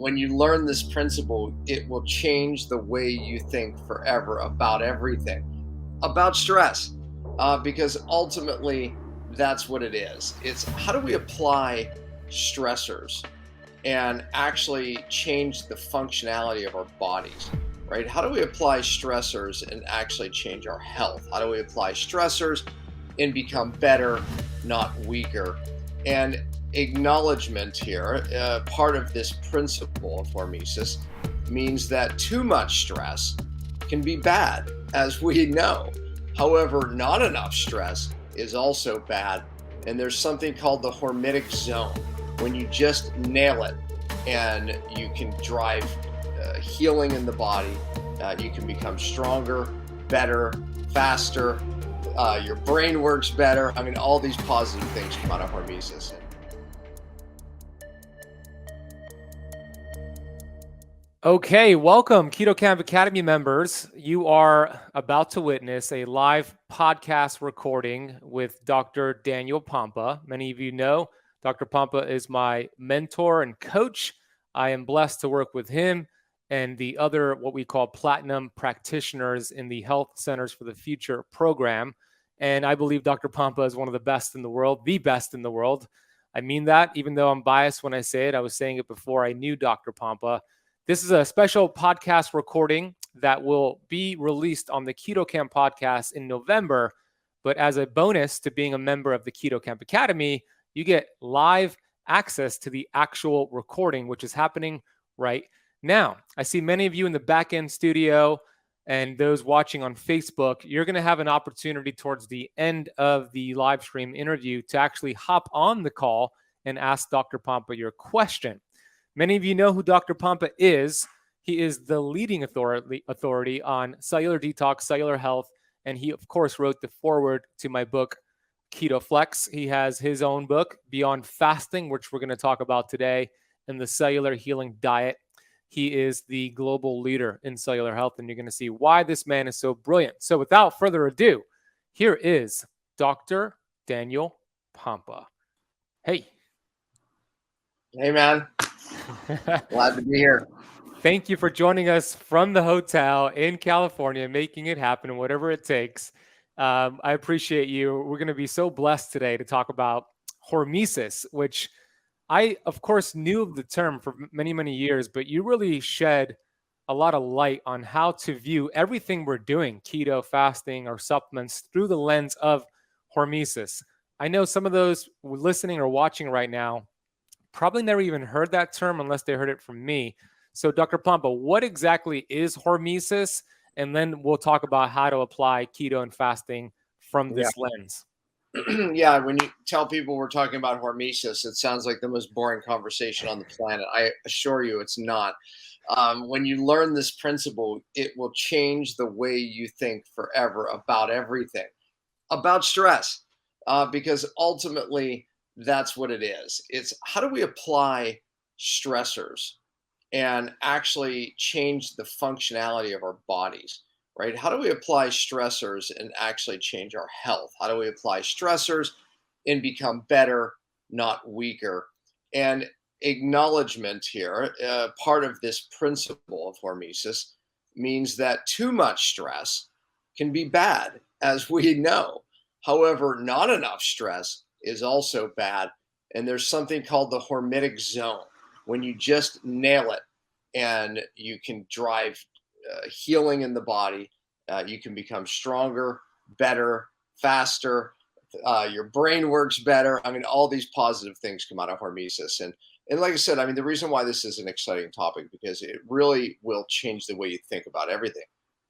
When you learn this principle, it will change the way you think forever about everything, about stress, because ultimately that's what it is. It's how do we apply stressors and actually change the functionality of our bodies, right? How do we apply stressors and actually change our health? How do we apply stressors and become better, not weaker? And acknowledgement here, part of this principle of hormesis, means that too much stress can be bad, as we know. However, not enough stress is also bad. And there's something called the Hormetic zone when you just nail it and you can drive healing in the body. You can become stronger, better, faster. Your brain works better. I mean, all these positive things come out of hormesis. Okay, welcome Keto Camp Academy members. You are about to witness a live podcast recording with Dr. Daniel Pompa. Many of you know Dr. Pompa is my mentor and coach. I am blessed to work with him and the other what we call platinum practitioners in the Health Centers for the Future program. And I believe Dr. Pompa is one of the best in the world, the best in the world. I mean that, even though I'm biased when I say it. I was saying it before I knew Dr. Pompa. This is a special podcast recording that will be released on the Keto Camp podcast in November. But as a bonus to being a member of the Keto Camp Academy, you get live access to the actual recording, which is happening right now. I see many of you in the back end studio and those watching on Facebook. You're going to have an opportunity towards the end of the live stream interview to actually hop on the call and ask Dr. Pompa your question. Many of you know who Dr. Pompa is. He is the leading authority on cellular detox, cellular health, and he, of course, wrote the foreword to my book, Keto Flex. He has his own book, Beyond Fasting, which we're going to talk about today, and the cellular healing diet. He is the global leader in cellular health, and you're going to see why this man is so brilliant. So without further ado, here is Dr. Daniel Pompa. Hey. Hey, man. Glad to be here. Thank you for joining us from the hotel in California, making it happen, whatever it takes. I appreciate you. We're going to be so blessed today to talk about hormesis, which I, of course, knew of the term for many, many years, but you really shed a lot of light on how to view everything we're doing, keto, fasting, or supplements, through the lens of hormesis. I know some of those listening or watching right now probably never even heard that term unless they heard it from me. So Dr. Pompa, what exactly is hormesis? And then we'll talk about how to apply keto and fasting from this lens. Yeah, when you tell people we're talking about hormesis, it sounds like the most boring conversation on the planet. I assure you it's not. When you learn this principle, it will change the way you think forever about everything, about stress, because ultimately that's what it is. It's how do we apply stressors and actually change the functionality of our bodies, right? How do we apply stressors and actually change our health? How do we apply stressors and become better, not weaker? And acknowledgement here, part of this principle of hormesis, means that too much stress can be bad, as we know. However, not enough stress is also bad. And there's something called the Hormetic zone when you just nail it and you can drive healing in the body. You can become stronger, better, faster. Your brain works better. I mean, all these positive things come out of hormesis. And like I said, I mean, the reason why this is an exciting topic, because it really will change the way you think about everything,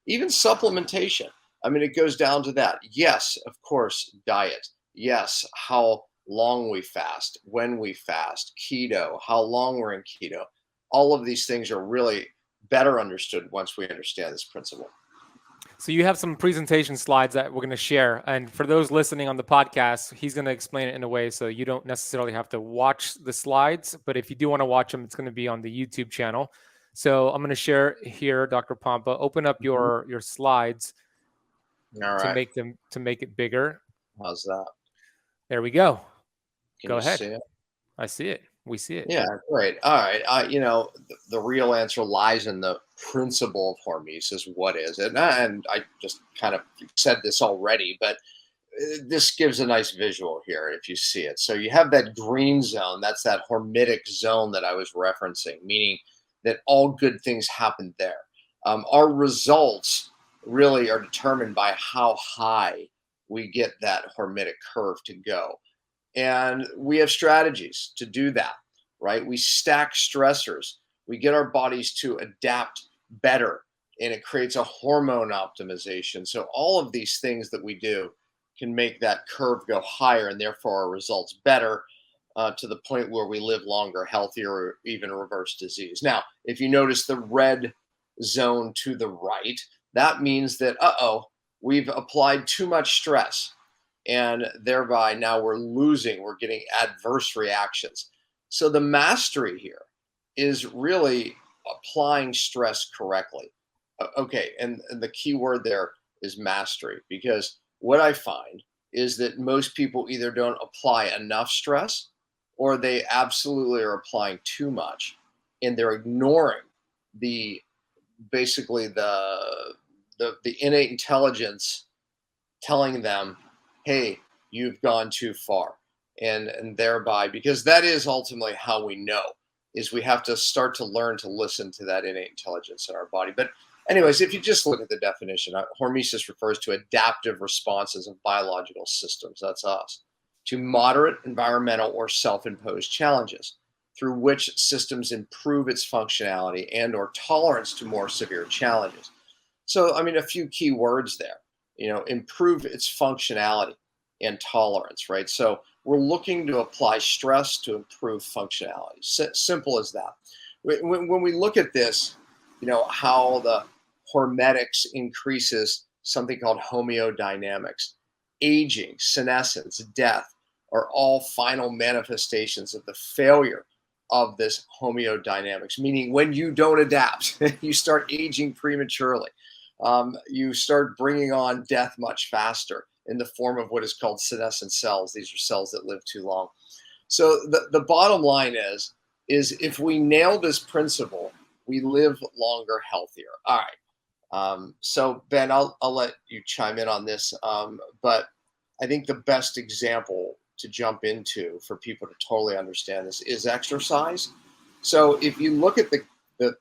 even supplementation. I mean, it goes down to that. Yes, of course, diet. Yes, how long we fast, when we fast, keto, how long we're in keto. All of these things are really better understood once we understand this principle. So you have some presentation slides that we're going to share. And for those listening on the podcast, he's going to explain it in a way so you don't necessarily have to watch the slides. But if you do want to watch them, it's going to be on the YouTube channel. So I'm going to share here, Dr. Pompa. Open up your slides to make it bigger. How's that? There we go. Can go you ahead. See it? I see it. we see it. Yeah, great. All right. The real answer lies in the principle of hormesis. What is it? And I just kind of said this already, but this gives a nice visual here if you see it. So you have that green zone. That's that hormetic zone that I was referencing, meaning that all good things happen there. Our results really are determined by how high we get that hormetic curve to go. And we have strategies to do that, right? We stack stressors. We get our bodies to adapt better, and it creates a hormone optimization. So all of these things that we do can make that curve go higher and therefore our results better, to the point where we live longer, healthier, or even reverse disease. Now, if you notice the red zone to the right, that means that, we've applied too much stress. And thereby now we're getting adverse reactions. So the mastery here is really applying stress correctly. Okay, and the key word there is mastery, because what I find is that most people either don't apply enough stress or they absolutely are applying too much, and they're ignoring the basically the innate intelligence telling them, hey, you've gone too far. And thereby, because that is ultimately how we know, is we have to start to learn to listen to that innate intelligence in our body. But anyways, if you just look at the definition, hormesis refers to adaptive responses of biological systems, that's us, to moderate environmental or self-imposed challenges, through which systems improve its functionality and or tolerance to more severe challenges. So, I mean, a few key words there. Improve its functionality and tolerance, right? So we're looking to apply stress to improve functionality. Simple as that. When we look at this, how the Hormetics increases something called homeodynamics. Aging, senescence, death are all final manifestations of the failure of this homeodynamics, meaning when you don't adapt, you start aging prematurely. You start bringing on death much faster in the form of what is called senescent cells. These are cells that live too long. So the bottom line is if we nail this principle, we live longer, healthier. All right. So Ben, I'll let you chime in on this. But I think the best example to jump into for people to totally understand this is exercise. So if you look at the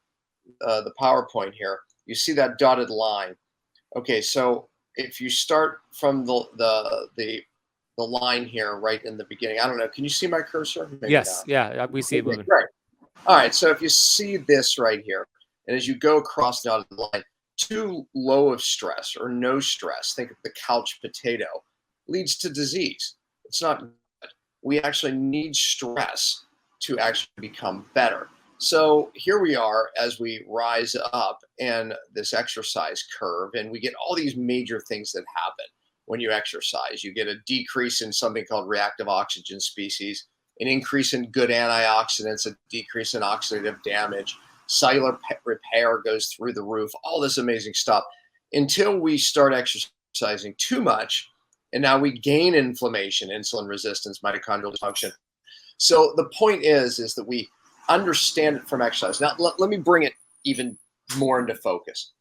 PowerPoint here, you see that dotted line. Okay, so if you start from the line here right in the beginning, I don't know, can you see my cursor? Maybe yes, not. Yeah, we see it moving. Right. All right, so if you see this right here, and as you go across the dotted line, too low of stress or no stress, think of the couch potato, leads to disease. It's not good. We actually need stress to actually become better. So here we are as we rise up and this exercise curve, and we get all these major things that happen when you exercise. You get a decrease in something called reactive oxygen species, an increase in good antioxidants, a decrease in oxidative damage, cellular repair goes through the roof, all this amazing stuff, until we start exercising too much, and now we gain inflammation, insulin resistance, mitochondrial dysfunction. So the point is that we understand it from exercise. Now, let me bring it even more into focus.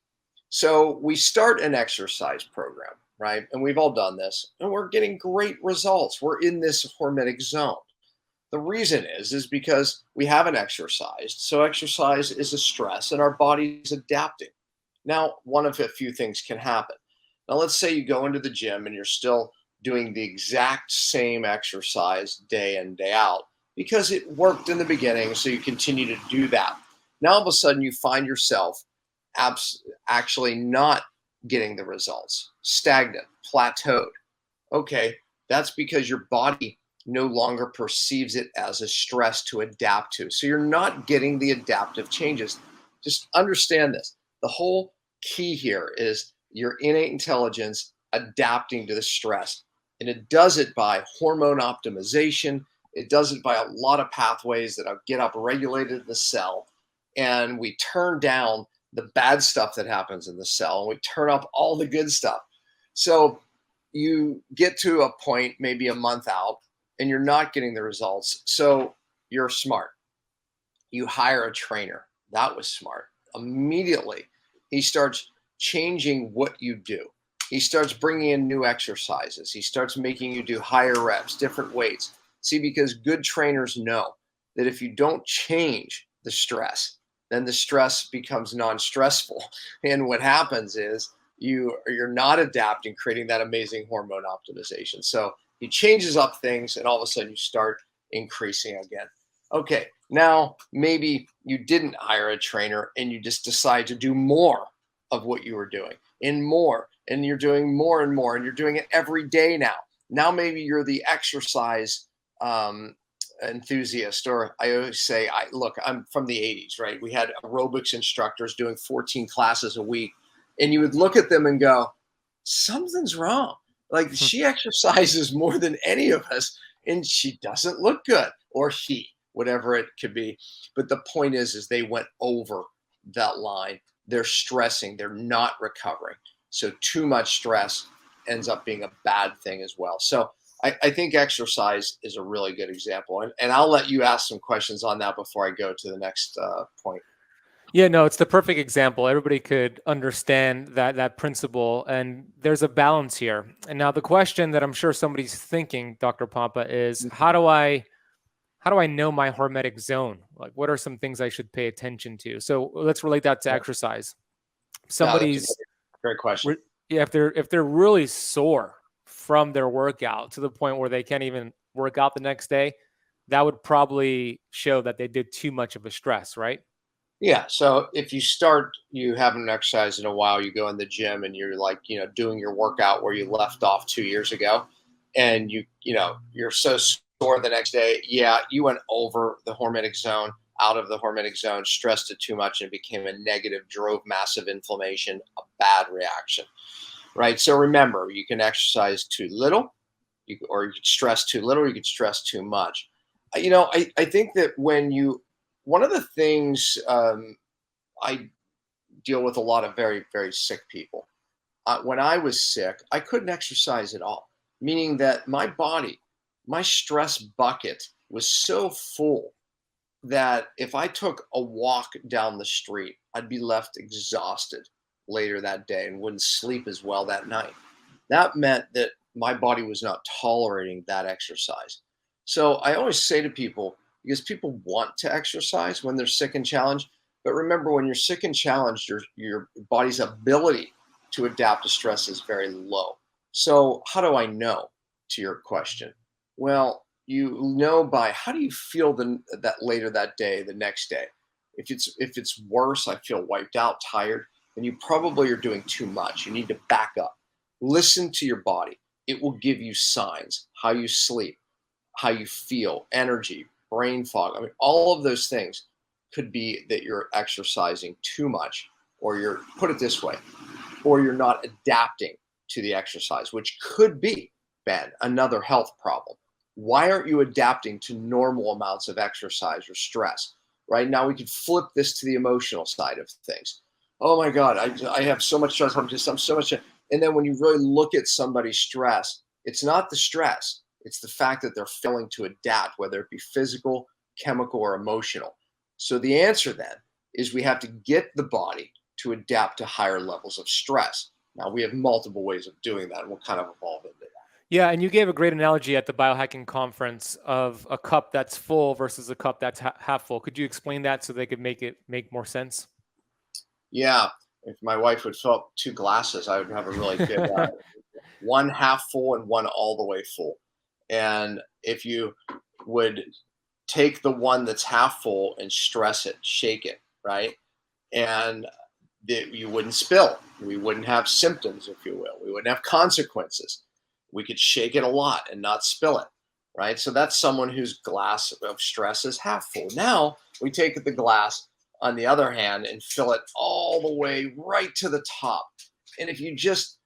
So we start an exercise program, right? And we've all done this, and we're getting great results. We're in this hormetic zone. The reason is because we haven't exercised. So exercise is a stress, and our body's adapting. Now, one of a few things can happen. Now, let's say you go into the gym and you're still doing the exact same exercise day in, day out, because it worked in the beginning, so you continue to do that. Now, all of a sudden, you find yourself actually not getting the results, stagnant, plateaued. Okay, that's because your body no longer perceives it as a stress to adapt to. So you're not getting the adaptive changes. Just understand this. The whole key here is your innate intelligence adapting to the stress. And it does it by hormone optimization. It does it by a lot of pathways that get upregulated in the cell. And we turn down the bad stuff that happens in the cell, and we turn up all the good stuff. So you get to a point, maybe a month out, and you're not getting the results. So you're smart. You hire a trainer. That was smart. Immediately, he starts changing what you do. He starts bringing in new exercises. He starts making you do higher reps, different weights. See, because good trainers know that if you don't change the stress, then the stress becomes non-stressful. And what happens is you're not adapting, creating that amazing hormone optimization. So he changes up things, and all of a sudden you start increasing again. Okay, now maybe you didn't hire a trainer and you just decide to do more of what you were doing and more, and you're doing more and more, and you're doing it every day now. Now maybe you're the exercise enthusiast, or I always say, look, I'm from the 80s, right? We had aerobics instructors doing 14 classes a week, and you would look at them and go, something's wrong. Like, she exercises more than any of us, and she doesn't look good, or he, whatever it could be. But the point is they went over that line. They're stressing. They're not recovering. So too much stress ends up being a bad thing as well. So I think exercise is a really good example. And I'll let you ask some questions on that before I go to the next point. Yeah, no, it's the perfect example. Everybody could understand that principle, and there's a balance here. And now the question that I'm sure somebody's thinking, Dr. Pompa, is how do I know my hormetic zone? Like, what are some things I should pay attention to? So let's relate that to exercise. Somebody's great question. If they're really sore from their workout to the point where they can't even work out the next day, that would probably show that they did too much of a stress, right? Yeah. So if you haven't exercised in a while, you go in the gym and you're like, doing your workout where you left off 2 years ago, and you're so sore the next day. Yeah. You went over the hormetic zone, out of the hormetic zone, stressed it too much, and it became a negative, drove massive inflammation, a bad reaction, right? So remember, you can exercise too little, or you could stress too little, or you could stress too much. I think that one of the things I deal with a lot of very, very sick people. When I was sick, I couldn't exercise at all, meaning that my body, my stress bucket was so full that if I took a walk down the street, I'd be left exhausted later that day and wouldn't sleep as well that night. That meant that my body was not tolerating that exercise. So I always say to people, because people want to exercise when they're sick and challenged, but remember, when you're sick and challenged, your body's ability to adapt to stress is very low. So how do I know, to your question? Well, you know by how do you feel that later that day, the next day. If it's worse, I feel wiped out, tired, then you probably are doing too much. You need to back up. Listen to your body. It will give you signs, how you sleep, how you feel, energy, brain fog. I mean, all of those things could be that you're exercising too much, or put it this way, or you're not adapting to the exercise, which could be, Ben, another health problem. Why aren't you adapting to normal amounts of exercise or stress? Right now, we could flip this to the emotional side of things. Oh my God, I have so much stress. I'm so much. And then when you really look at somebody's stress, it's not the stress. It's the fact that they're failing to adapt, whether it be physical, chemical, or emotional. So the answer then is we have to get the body to adapt to higher levels of stress. Now, we have multiple ways of doing that, and we'll kind of evolve into that. Yeah, and you gave a great analogy at the biohacking conference of a cup that's full versus a cup that's half full. Could you explain that so they could make more sense? Yeah, if my wife would fill up 2 glasses, I would have a really good one half full and one all the way full. And if you would take the one that's half full and stress it, shake it, right? And you wouldn't spill. We wouldn't have symptoms, if you will. We wouldn't have consequences. We could shake it a lot and not spill it, right? So that's someone whose glass of stress is half full. Now we take the glass, on the other hand, and fill it all the way right to the top. And if you just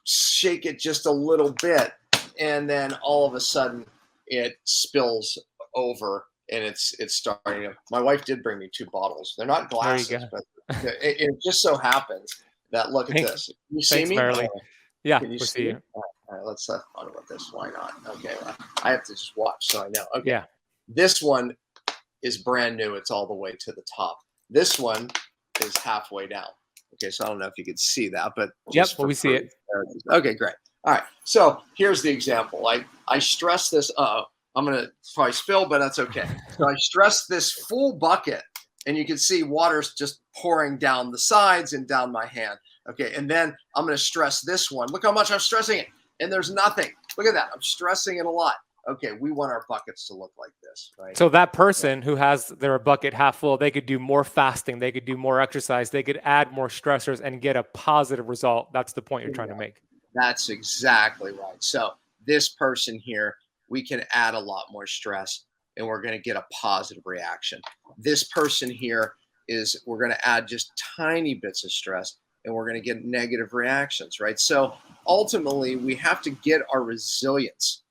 shake it just a little bit, and then all of a sudden it spills over, and it's starting to. My wife did bring me 2 bottles. They're not glasses, but it just so happens that, look at this. You see me? Yeah, can you see it? All right, let's talk about this. Why not? Okay, well, I have to just watch so I know. Okay, yeah. This one is brand new. It's all the way to the top. This one is halfway down. Okay, so I don't know if you can see that, but yep, well, we see it. Okay, great. All right, so here's the example. I stress this. I'm gonna probably spill, but that's okay. So I stress this full bucket, and you can see water's just pouring down the sides and down my hand. Okay, and then I'm gonna stress this one. Look how much I'm stressing it, and there's nothing. Look at that. I'm stressing it a lot. Okay, we want our buckets to look like this, right? So that person who has their bucket half full, they could do more fasting, they could do more exercise, they could add more stressors and get a positive result. That's the point you're trying to make. That's exactly right. So this person here, we can add a lot more stress and we're going to get a positive reaction. This person here we're going to add just tiny bits of stress and we're going to get negative reactions, right? So ultimately, we have to get our resilience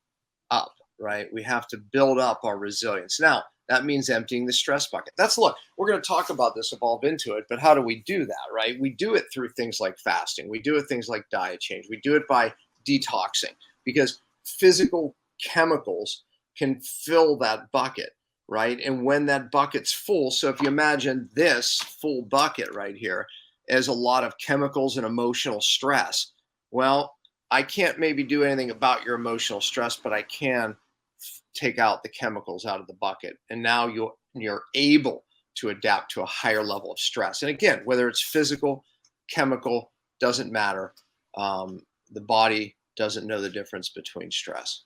up, right? We have to build up our resilience. Now, that means emptying the stress bucket. Look, we're going to talk about this, evolve into it, but how do we do that, right? We do it through things like fasting. We do it things like diet change. We do it by detoxing because physical chemicals can fill that bucket, right? And when that bucket's full, so if you imagine this full bucket right here as a lot of chemicals and emotional stress, well, I can't maybe do anything about your emotional stress, but I can take out the chemicals out of the bucket. And now you're able to adapt to a higher level of stress. And again, whether it's physical, chemical, doesn't matter. The body doesn't know the difference between stress.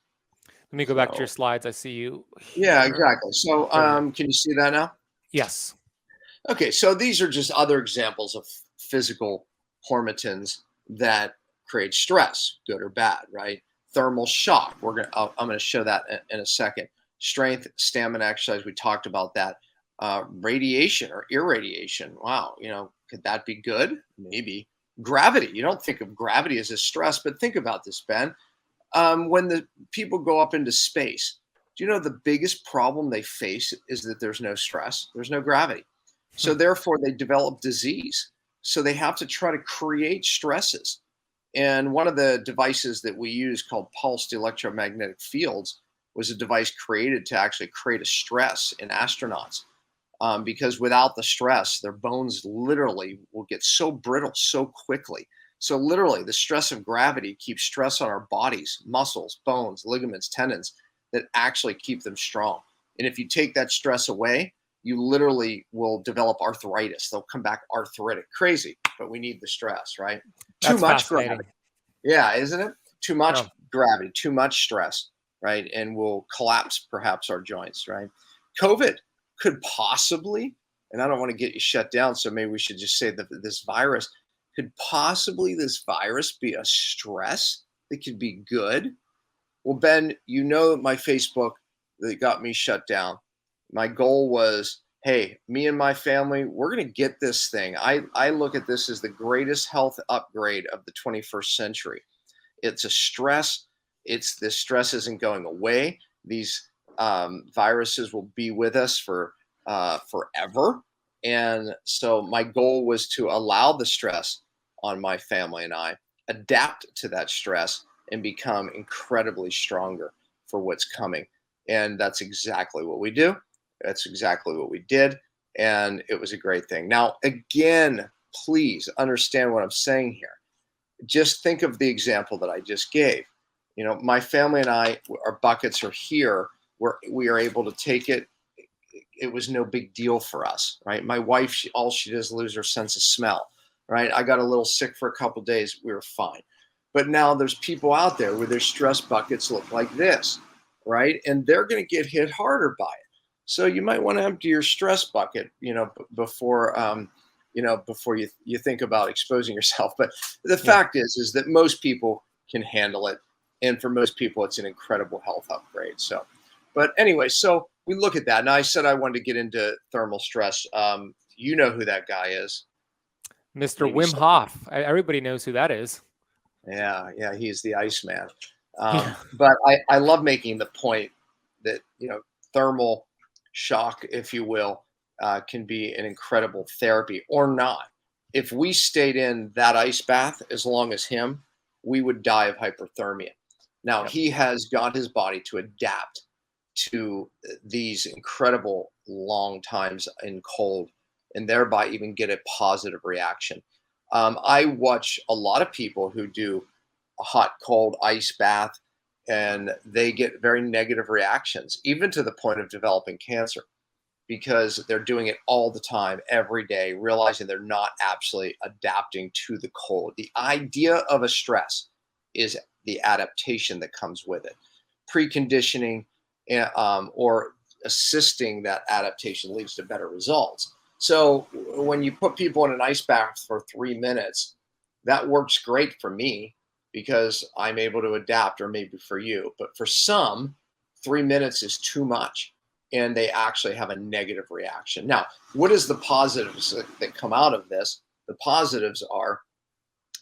Let me go back to your slides. I see you here. Yeah, exactly. So can you see that now? Yes. Okay, so these are just other examples of physical hormetins that create stress, good or bad, right? Thermal shock. I'm going to show that in a second. Strength, stamina, exercise. We talked about that. Radiation or irradiation. Wow, could that be good? Maybe. Gravity. You don't think of gravity as a stress, but think about this, Ben. When the people go up into space, do you know the biggest problem they face is that there's no stress, there's no gravity. So therefore, they develop disease. So they have to try to create stresses. And one of the devices that we use called pulsed electromagnetic fields was a device created to actually create a stress in astronauts. Because without the stress, their bones literally will get so brittle so quickly. So literally, the stress of gravity keeps stress on our bodies, muscles, bones, ligaments, tendons that actually keep them strong. And if you take that stress away, you literally will develop arthritis. They'll come back arthritic. Crazy, but we need the stress, right? That's too much gravity. Yeah, isn't it? Too much gravity, too much stress, right? And we'll collapse perhaps our joints, right? COVID could possibly, and I don't want to get you shut down, so maybe we should just say that this virus, could possibly this virus be a stress that could be good? Well, Ben, my Facebook that got me shut down. My goal was, hey, me and my family, we're going to get this thing. I look at this as the greatest health upgrade of the 21st century. It's a stress. This stress isn't going away. These viruses will be with us for forever. And so my goal was to allow the stress on my family and I, adapt to that stress, and become incredibly stronger for what's coming. And that's exactly what we do. That's exactly what we did. And it was a great thing. Now, again, please understand what I'm saying here. Just think of the example that I just gave. My family and I, our buckets are here where we are able to take it. It was no big deal for us, right? My wife, all she does is lose her sense of smell, right? I got a little sick for a couple of days. We were fine. But now there's people out there where their stress buckets look like this, right? And they're going to get hit harder by it. So you might want to empty your stress bucket, before you think about exposing yourself. But the fact is that most people can handle it. And for most people, it's an incredible health upgrade. So, but anyway, so we look at that. Now, I said I wanted to get into thermal stress. You know who that guy is. Mr. Wim Hof. Everybody knows who that is. Yeah, he's the Iceman. But I love making the point that, thermal shock, if you will, can be an incredible therapy or not. If we stayed in that ice bath as long as him, we would die of hypothermia. Now, he has got his body to adapt to these incredible long times in cold and thereby even get a positive reaction. I watch a lot of people who do a hot, cold ice bath, and they get very negative reactions, even to the point of developing cancer, because they're doing it all the time, every day, realizing they're not actually adapting to the cold. The idea of a stress is the adaptation that comes with it. Preconditioning or assisting that adaptation leads to better results. So when you put people in an ice bath for 3 minutes, that works great for me because I'm able to adapt, or maybe for you. But for some, 3 minutes is too much, and they actually have a negative reaction. Now, what is the positives that come out of this? The positives are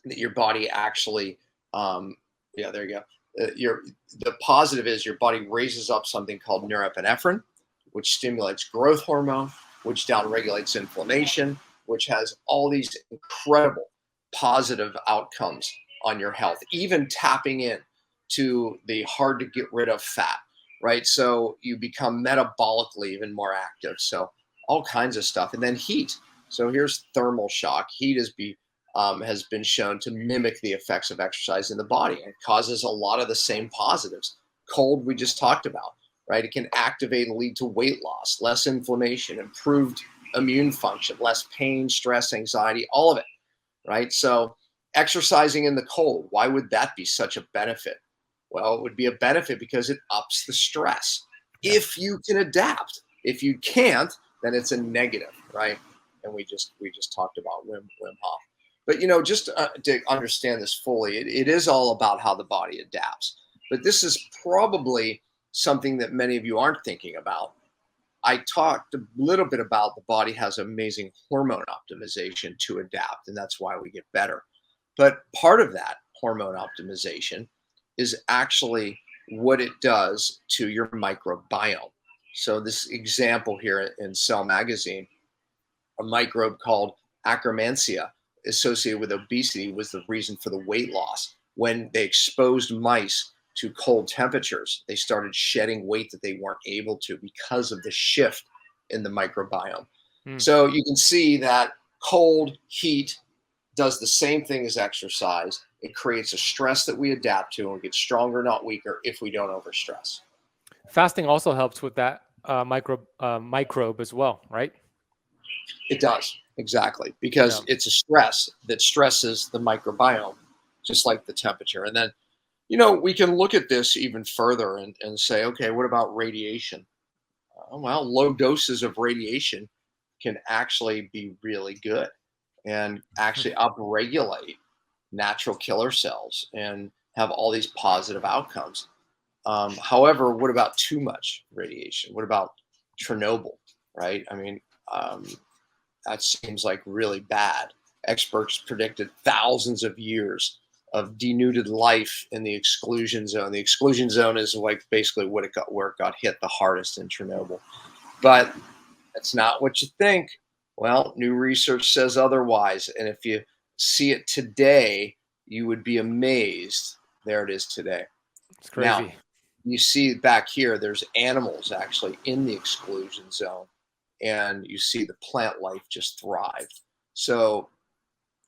that your body actually, there you go. The positive is your body raises up something called norepinephrine, which stimulates growth hormone, which downregulates inflammation, which has all these incredible positive outcomes on your health, even tapping in to the hard to get rid of fat, right? So you become metabolically even more active. So all kinds of stuff. And then heat. So here's thermal shock. Heat has been shown to mimic the effects of exercise in the body. It causes a lot of the same positives. Cold, we just talked about, right? It can activate and lead to weight loss, less inflammation, improved immune function, less pain, stress, anxiety, all of it, right? So exercising in the cold, why would that be such a benefit? Well, it would be a benefit because it ups the stress. Yeah. If you can adapt. If you can't, then it's a negative, right? And we just talked about Wim Hof. But just to understand this fully, it is all about how the body adapts. But this is probably something that many of you aren't thinking about. I talked a little bit about the body has amazing hormone optimization to adapt, and that's why we get better. But part of that hormone optimization is actually what it does to your microbiome. So this example here in Cell Magazine, a microbe called Akkermansia associated with obesity was the reason for the weight loss. When they exposed mice to cold temperatures, they started shedding weight that they weren't able to because of the shift in the microbiome. So you can see that cold, heat does the same thing as exercise. It creates a stress that we adapt to and get stronger, not weaker, if we don't overstress. Fasting also helps with that microbe as well, right? It does, exactly, because it's a stress that stresses the microbiome, just like the temperature. And then, we can look at this even further and say, okay, what about radiation? Well, low doses of radiation can actually be really good and actually upregulate natural killer cells and have all these positive outcomes. However, what about too much radiation? What about Chernobyl, right? I mean, that seems like really bad. Experts predicted thousands of years of denuded life in the exclusion zone. The exclusion zone is like basically where it got hit the hardest in Chernobyl. But that's not what you think. Well, new research says otherwise. And if you see it today, you would be amazed. There it is today. It's crazy. Now, you see back here, there's animals actually in the exclusion zone. And you see the plant life just thrived. So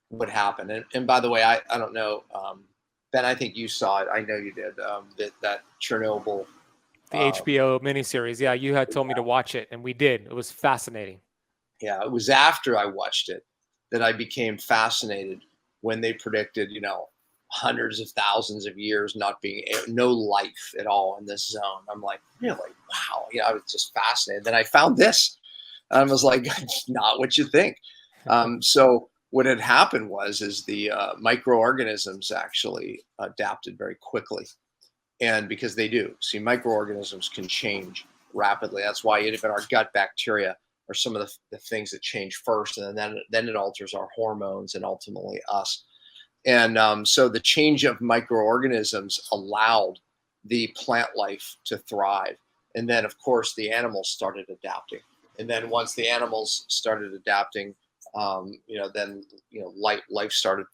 what happened? And by the way, I don't know, Ben, I think you saw it. I know you did. That Chernobyl. The HBO miniseries. Yeah, you had told me to watch it, and we did. It was fascinating. Yeah, it was after I watched it that I became fascinated when they predicted, hundreds of thousands of years no life at all in this zone. I'm like, really? Wow. I was just fascinated. Then I found this. I was like, it's not what you think. So what had happened is the microorganisms actually adapted very quickly. And because they do. See, microorganisms can change rapidly. That's why even our gut bacteria are some of the things that change first. And then it alters our hormones and ultimately us. And so the change of microorganisms allowed the plant life to thrive. And then, of course, the animals started adapting. And then once the animals started adapting, then life started.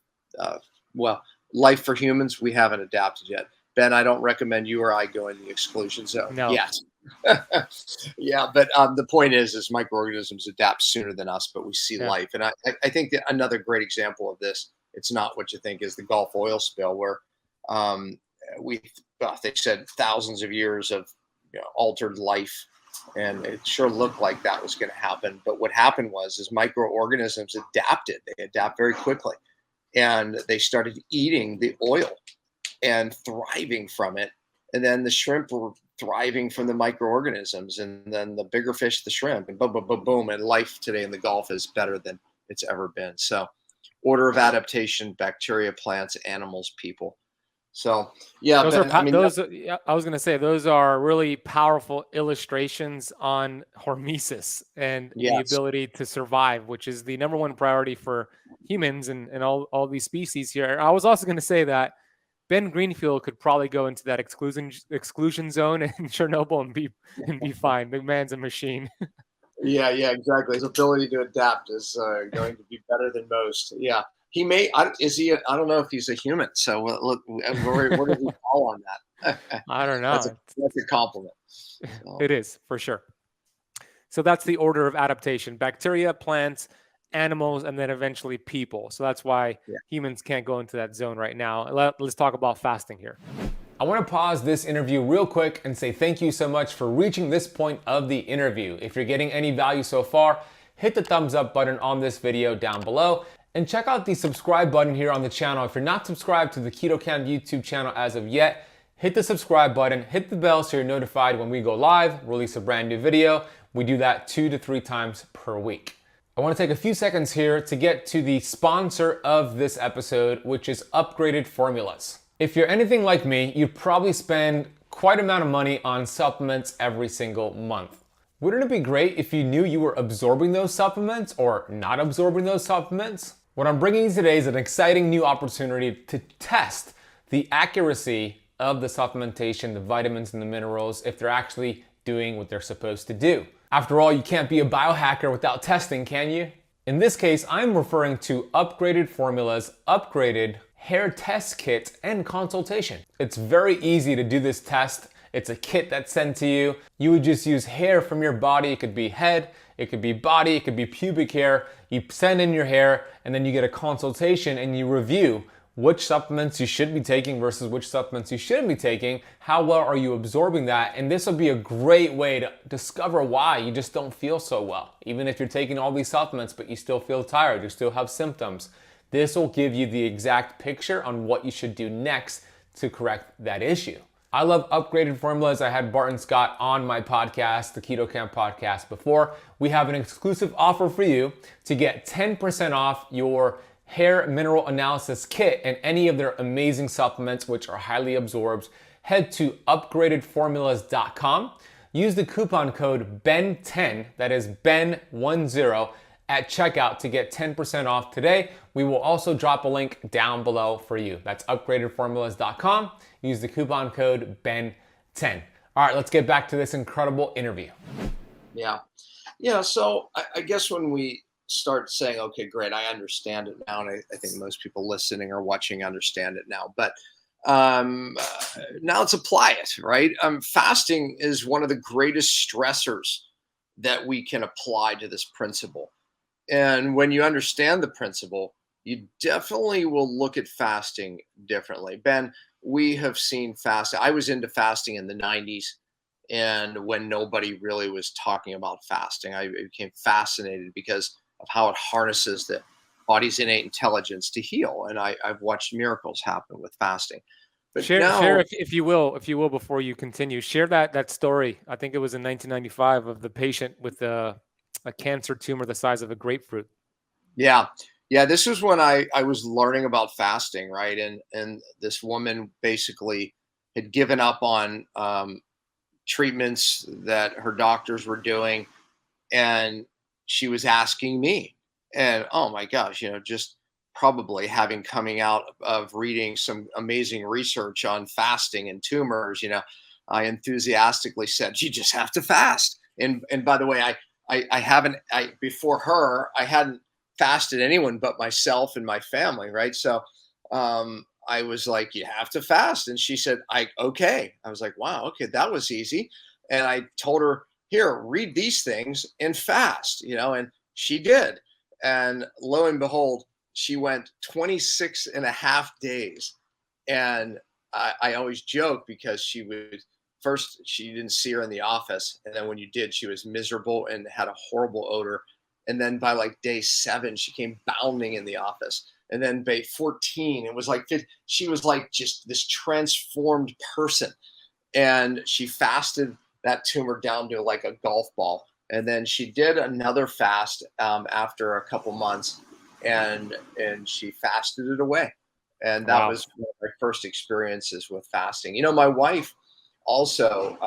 Life for humans, we haven't adapted yet. Ben, I don't recommend you or I go in the exclusion zone yet. Yeah, but the point is microorganisms adapt sooner than us, but we see Yeah. life. And I think that another great example of this, it's not what you think, is the Gulf oil spill, where um, we, they said thousands of years of altered life, and it sure looked like that was going to happen. But what happened is microorganisms adapted. They adapt very quickly, and they started eating the oil and thriving from it. And then the shrimp were thriving from the microorganisms, and then the bigger fish, the shrimp, and boom, boom, boom, boom. And life today in the Gulf is better than it's ever been. So, order of adaptation: bacteria, plants, animals, people. So, yeah, Those are Ben. I mean, those. Yeah, I was going to say those are really powerful illustrations on hormesis and the yes, ability to survive, which is the number one priority for humans and all these species here. I was also going to say that Ben Greenfield could probably go into that exclusion zone in Chernobyl and be fine. The man's a machine. yeah, exactly. His ability to adapt is going to be better than most. Yeah, he may. Is he? I don't know if he's a human. So look, where does he fall on that? I don't that's a know. that's a compliment. So, It is for sure. So that's the order of adaptation: bacteria, plants, animals, and then eventually people. So that's why yeah. humans can't go into that zone right now. Let's talk about fasting here. I want to pause this interview real quick and say thank you so much for reaching this point of the interview. If you're getting any value so far, hit the thumbs up button on this video down below and check out the subscribe button here on the channel. If you're not subscribed to the KetoCamp YouTube channel as of yet, hit the subscribe button, hit the bell so you're notified when we go live, release a brand new video. We do that 2 to 3 times per week. I want to take a few seconds here to get to the sponsor of this episode, which is Upgraded Formulas. If you're anything like me, you probably spend quite amount of money on supplements every single month. Wouldn't it be great if you knew you were absorbing those supplements or not absorbing those supplements? What I'm bringing you today is an exciting new opportunity to test the accuracy of the supplementation, the vitamins and the minerals, if they're actually doing what they're supposed to do. After all, you can't be a biohacker without testing, can you? In this case, I'm referring to Upgraded Formulas, upgraded hair test kit and consultation. It's very easy to do this test. It's a kit that's sent to you. You would just use hair from your body. It could be head, it could be body, it could be pubic hair. You send in your hair and then you get a consultation and you review which supplements you should be taking versus which supplements you shouldn't be taking. How well are you absorbing that? And this will be a great way to discover why you just don't feel so well. Even if you're taking all these supplements, but you still feel tired, you still have symptoms. This will give you the exact picture on what you should do next to correct that issue. I love Upgraded Formulas. I had Barton Scott on my podcast, the Keto Camp podcast, before. We have an exclusive offer for you to get 10% off your hair mineral analysis kit and any of their amazing supplements, which are highly absorbed. Head to upgradedformulas.com. Use the coupon code BEN10, that is BEN10, at checkout to get 10% off today. We will also drop a link down below for you. That's upgradedformulas.com. Use the coupon code BEN10. All right, let's get back to this incredible interview. Yeah. So I guess when we start saying, okay, great, I understand it now, and I think most people listening or watching understand it now, but now let's apply it, right? Fasting is one of the greatest stressors that we can apply to this principle. And when you understand the principle, you definitely will look at fasting differently. Ben, we have seen fasting. I was into fasting in the 90s, and when nobody really was talking about fasting, I became fascinated because of how it harnesses the body's innate intelligence to heal. And I've watched miracles happen with fasting. But Share if you will, before you continue, share that story. I think it was in 1995 of the patient with a cancer tumor the size of a grapefruit. Yeah. This was when I was learning about fasting, right? And this woman basically had given up on treatments that her doctors were doing, and she was asking me, and oh my gosh, just probably having coming out of reading some amazing research on fasting and tumors, I enthusiastically said, you just have to fast. And by the way, I haven't, before her, I hadn't fasted anyone but myself and my family, right? So I was like, you have to fast. And she said, okay. I was like, wow, okay, that was easy. And I told her, here, read these things and fast, and she did. And lo and behold, she went 26 and a half days. And I always joke because she didn't see her in the office. And then when you did, she was miserable and had a horrible odor. And then by like day 7, she came bounding in the office. And then by 14, it was like she was like just this transformed person. And she fasted that tumor down to like a golf ball. And then she did another fast after a couple months, and she fasted it away. And that Wow. was one of my first experiences with fasting. My wife also,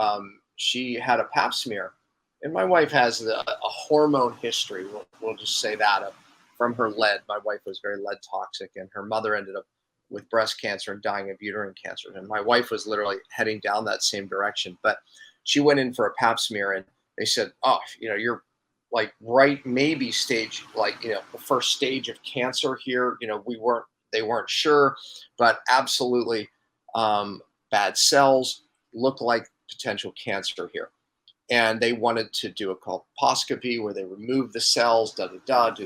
she had a pap smear, and my wife has a hormone history. We'll just say that from her lead. My wife was very lead toxic, and her mother ended up with breast cancer and dying of uterine cancer. And my wife was literally heading down that same direction. But she went in for a pap smear, and they said, oh, you're like right, maybe stage, like, the first stage of cancer here. They weren't sure, but absolutely bad cells, look like potential cancer here. And they wanted to do a colposcopy where they remove the cells, do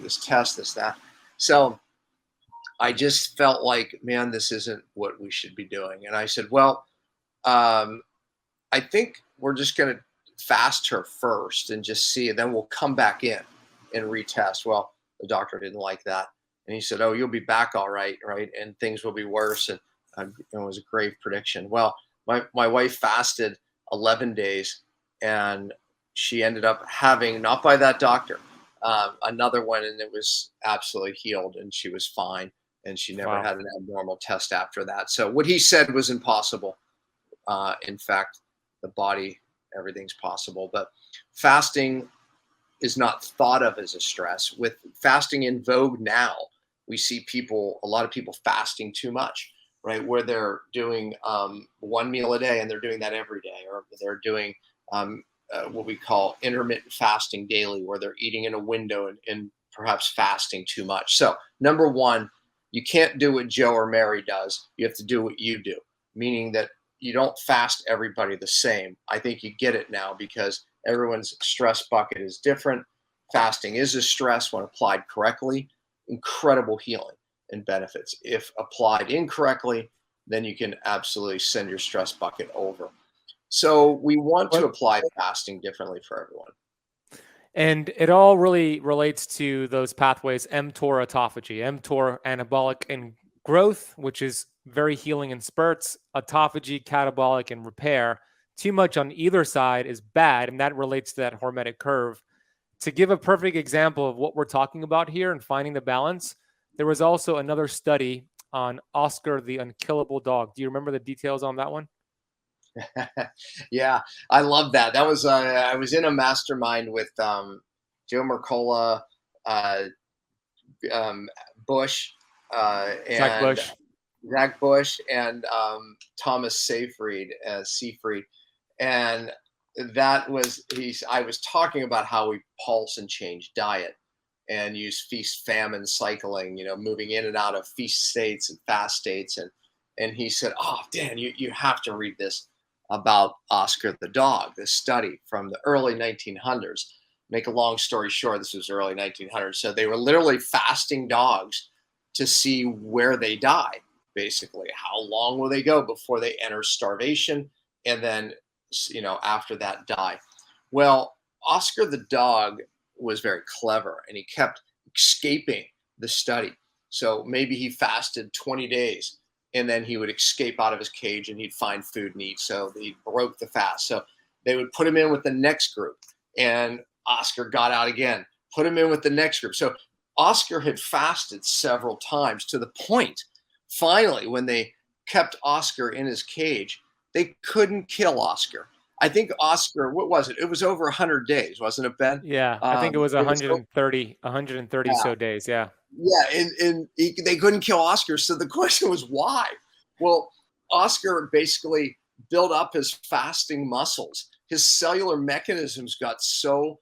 this test, this, that. So I just felt like, man, this isn't what we should be doing. And I said, well, I think we're just going to fast her first and just see, and then we'll come back in and retest. Well, the doctor didn't like that. And he said, oh, you'll be back all right, right? And things will be worse. And it was a grave prediction. Well, my wife fasted 11 days, and she ended up having, not by that doctor, another one, and it was absolutely healed, and she was fine. And she never had an abnormal test after that. So what he said was impossible. In fact, the body, everything's possible. But fasting is not thought of as a stress. With fasting in vogue now, we see a lot of people fasting too much, right? Where they're doing one meal a day, and they're doing that every day, or they're doing what we call intermittent fasting daily, where they're eating in a window and perhaps fasting too much. So number one, you can't do what Joe or Mary does. You have to do what you do, meaning that you don't fast everybody the same. I think you get it now because everyone's stress bucket is different. Fasting is a stress when applied correctly. Incredible healing and benefits. If applied incorrectly, then you can absolutely send your stress bucket over. So we want to apply fasting differently for everyone. And it all really relates to those pathways: mTOR autophagy, mTOR anabolic and growth, which is very healing in spurts, autophagy, catabolic, and repair. Too much on either side is bad, and that relates to that hormetic curve. To give a perfect example of what we're talking about here and finding the balance, there was also another study on Oscar the unkillable dog. Do you remember the details on that one? Yeah, I love that. That was I was in a mastermind with Joe Mercola, Bush, and Zach Bush, and Thomas Seyfried, and that was I was talking about how we pulse and change diet and use feast famine cycling, moving in and out of feast states and fast states, and he said, oh, Dan, you have to read this about Oscar the dog, this study from the early 1900s. Make a long story short, this was early 1900s. So they were literally fasting dogs to see where they die, basically. How long will they go before they enter starvation, and then, after that, die? Well, Oscar the dog was very clever, and he kept escaping the study. So maybe he fasted 20 days, and then he would escape out of his cage and he'd find food and eat. So he broke the fast. So they would put him in with the next group, and Oscar got out again, put him in with the next group. So Oscar had fasted several times, to the point, finally, when they kept Oscar in his cage, they couldn't kill Oscar. I think Oscar, what was it? It was over 100 days, wasn't it, Ben? Yeah, I think it was 130 so days. Yeah. Yeah, and they couldn't kill Oscar. So the question was, why? Well, Oscar basically built up his fasting muscles. His cellular mechanisms got so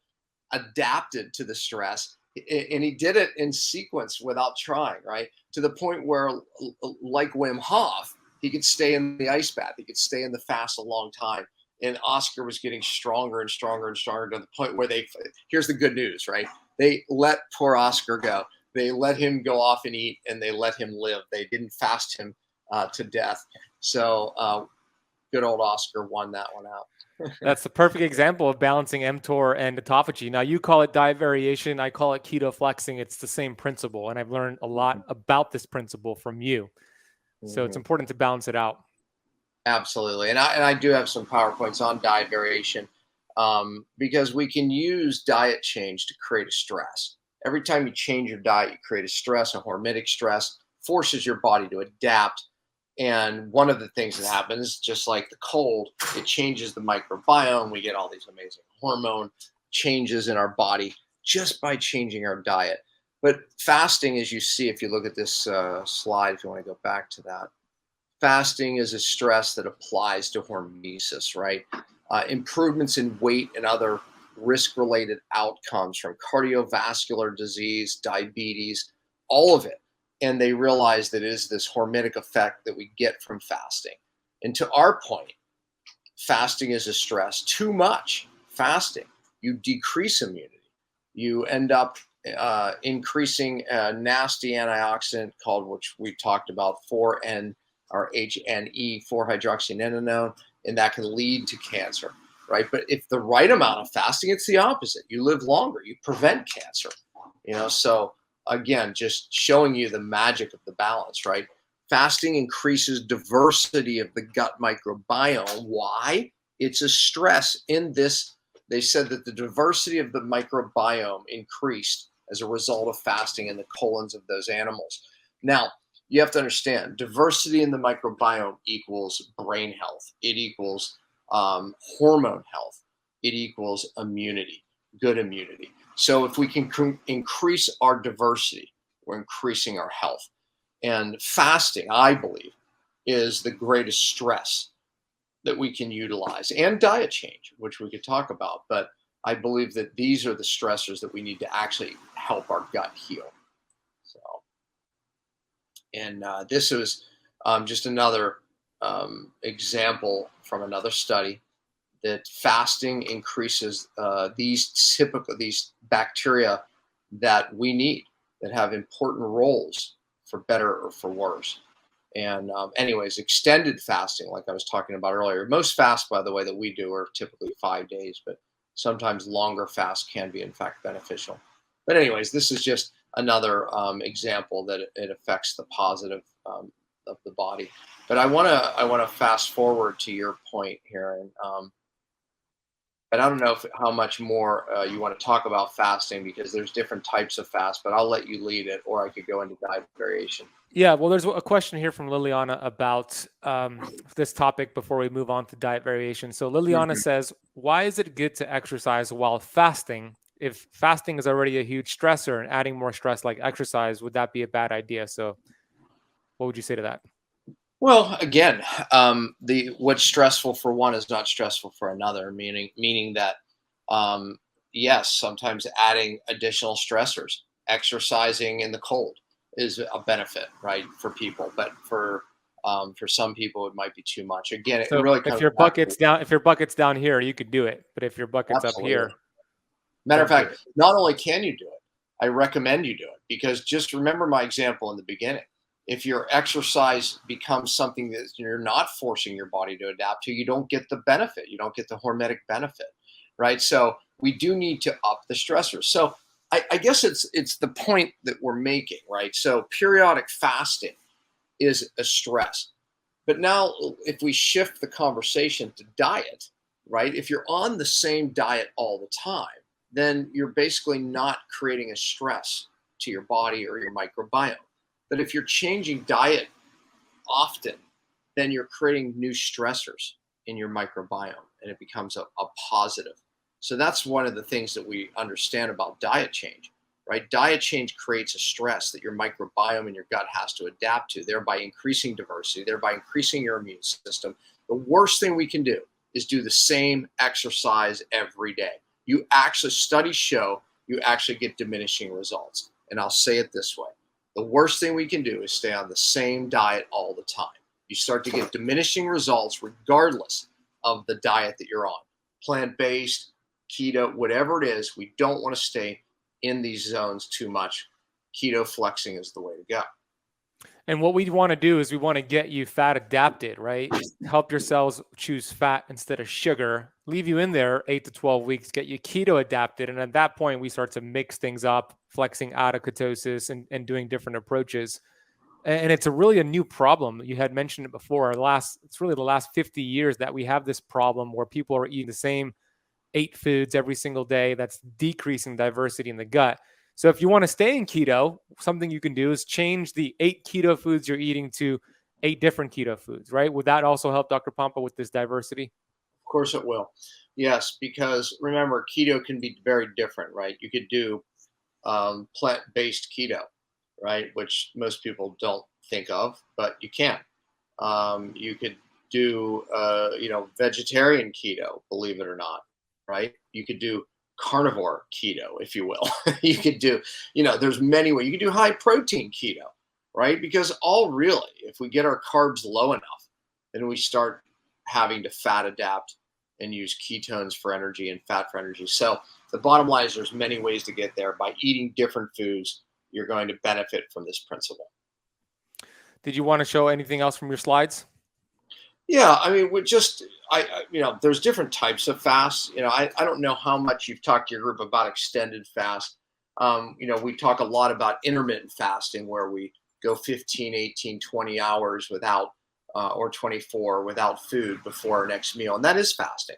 adapted to the stress, and he did it in sequence without trying, right? To the point where, like Wim Hof, he could stay in the ice bath. He could stay in the fast a long time. and Oscar was getting stronger and stronger and stronger, to the point where here's the good news, right? They let poor Oscar go. They let him go off and eat, and they let him live. They didn't fast him to death. So good old Oscar won that one out. That's the perfect example of balancing mTOR and autophagy. Now, you call it diet variation. I call it keto flexing. It's the same principle. And I've learned a lot about this principle from you. So it's important to balance it out. Absolutely. And I do have some PowerPoints on diet variation, because we can use diet change to create a stress. Every time you change your diet, you create a stress, a hormetic stress, forces your body to adapt. And one of the things that happens, just like the cold, it changes the microbiome. We get all these amazing hormone changes in our body just by changing our diet. But fasting, as you see, if you look at this slide, if you want to go back to that, fasting is a stress that applies to hormesis, right? Improvements in weight and other risk-related outcomes from cardiovascular disease, diabetes, all of it. And they realize that it is this hormetic effect that we get from fasting. And to our point, fasting is a stress. Too much fasting, you decrease immunity. You end up increasing a nasty antioxidant called, which we talked about, 4N or HNE, 4-hydroxynonenone, and that can lead to cancer, right? But if the right amount of fasting, it's the opposite. You live longer, you prevent cancer, so again, just showing you the magic of the balance, right? Fasting increases diversity of the gut microbiome. Why? It's a stress in this. They said that the diversity of the microbiome increased as a result of fasting in the colons of those animals. Now, you have to understand, diversity in the microbiome equals brain health. It equals hormone health. It equals immunity, good immunity. So if we can increase our diversity, we're increasing our health. And fasting, I believe, is the greatest stress that we can utilize, and diet change, which we could talk about. But I believe that these are the stressors that we need to actually help our gut heal. So, and this is just another example from another study that fasting increases these bacteria that we need, that have important roles for better or for worse. And anyways, extended fasting, like I was talking about earlier, most fasts, by the way, that we do are typically 5 days, but sometimes longer fasts can be in fact beneficial. But anyways, this is just another example that it affects the positive of the body. But I want to fast forward to your point here, and but I don't know how much more you want to talk about fasting, because there's different types of fast, but I'll let you lead it, or I could go into diet variation. Yeah, well, there's a question here from Liliana about this topic before we move on to diet variation. So Liliana says, why is it good to exercise while fasting? If fasting is already a huge stressor and adding more stress like exercise, would that be a bad idea? So what would you say to that? Well, again, what's stressful for one is not stressful for another, meaning that, yes, sometimes adding additional stressors, exercising in the cold is a benefit, right, for people. But for some people, it might be too much. Again, so it really if your bucket's down here, you could do it. But if your bucket's Absolutely. up here, matter of fact, not only can you do it, I recommend you do it, because just remember my example in the beginning. If your exercise becomes something that you're not forcing your body to adapt to, you don't get the benefit. You don't get the hormetic benefit, right? So we do need to up the stressors. So I guess it's the point that we're making, right? So periodic fasting is a stress. But now if we shift the conversation to diet, right? If you're on the same diet all the time, then you're basically not creating a stress to your body or your microbiome. But if you're changing diet often, then you're creating new stressors in your microbiome, and it becomes a positive. So that's one of the things that we understand about diet change, right? Diet change creates a stress that your microbiome and your gut has to adapt to, thereby increasing diversity, thereby increasing your immune system. The worst thing we can do is do the same exercise every day. Studies show you actually get diminishing results. And I'll say it this way. The worst thing we can do is stay on the same diet all the time. You start to get diminishing results regardless of the diet that you're on. Plant-based, keto, whatever it is, we don't want to stay in these zones too much. Keto flexing is the way to go. And what we want to do is we want to get you fat adapted, right? Help your cells choose fat instead of sugar, leave you in there 8 to 12 weeks, get you keto adapted. And at that point, we start to mix things up, flexing out of ketosis and doing different approaches. And it's really a new problem. You had mentioned it before. It's really the last 50 years that we have this problem where people are eating the same 8 foods every single day. That's decreasing diversity in the gut. So if you want to stay in keto, something you can do is change the 8 keto foods you're eating to 8 different keto foods, right? Would that also help, Dr. Pompa, with this diversity? Of course it will. Yes, because remember, keto can be very different, right? You could do plant-based keto, right? Which most people don't think of, but you can. You could do, vegetarian keto, believe it or not, right? You could do carnivore keto, if you will. You could do, there's many ways. You could do high protein keto, right? Because if we get our carbs low enough, then we start having to fat adapt and use ketones for energy and fat for energy. So the bottom line is there's many ways to get there. By eating different foods, you're going to benefit from this principle. Did you want to show anything else from your slides? Yeah, I mean, there's different types of fasts. I don't know how much you've talked to your group about extended fast. We talk a lot about intermittent fasting where we go 15, 18, 20 hours without, or 24 without food before our next meal. And that is fasting.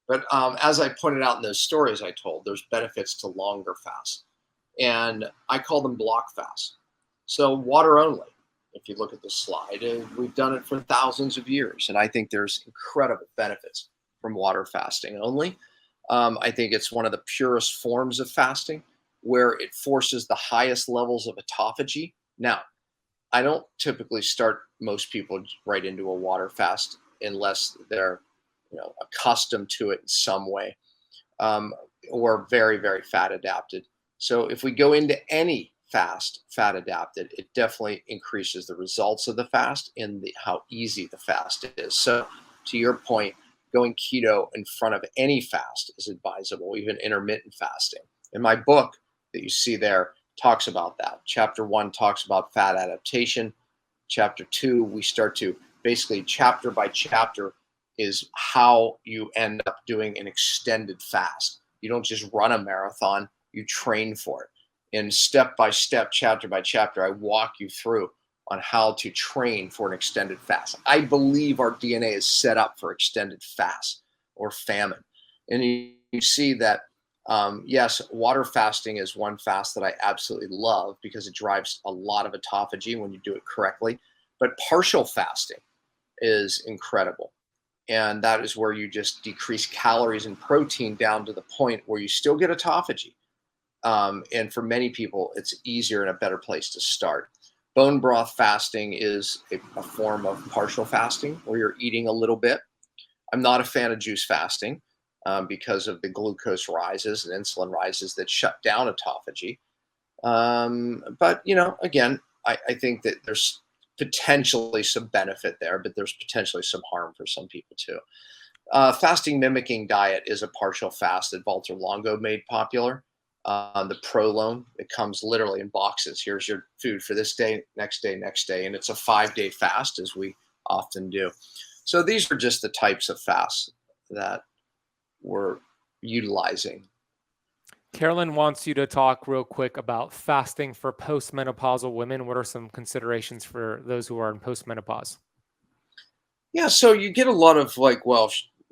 But as I pointed out in those stories I told, there's benefits to longer fasts. And I call them block fasts. So water only. If you look at the slide, we've done it for thousands of years. And I think there's incredible benefits from water fasting only. I think it's one of the purest forms of fasting where it forces the highest levels of autophagy. Now, I don't typically start most people right into a water fast unless they're accustomed to it in some way or very, very fat adapted. So if we go into any fat adapted, it definitely increases the results of the fast and how easy the fast is. So to your point, going keto in front of any fast is advisable, even intermittent fasting. In my book that you see there talks about that. Chapter 1 talks about fat adaptation. Chapter 2, we start to basically chapter by chapter is how you end up doing an extended fast. You don't just run a marathon, you train for it. And step by step, chapter by chapter, I walk you through on how to train for an extended fast. I believe our DNA is set up for extended fast or famine. And you see that, yes, water fasting is one fast that I absolutely love because it drives a lot of autophagy when you do it correctly. But partial fasting is incredible. And that is where you just decrease calories and protein down to the point where you still get autophagy. And for many people, it's easier and a better place to start. Bone broth fasting is a form of partial fasting where you're eating a little bit. I'm not a fan of juice fasting because of the glucose rises and insulin rises that shut down autophagy. But, again, I think that there's potentially some benefit there, but there's potentially some harm for some people too. Fasting mimicking diet is a partial fast that Walter Longo made popular. The Prolone, it comes literally in boxes. Here's your food for this day, next day, next day. And it's a 5-day fast, as we often do. So these are just the types of fasts that we're utilizing. Carolyn wants you to talk real quick about fasting for postmenopausal women. What are some considerations for those who are in postmenopause? Yeah, so you get a lot of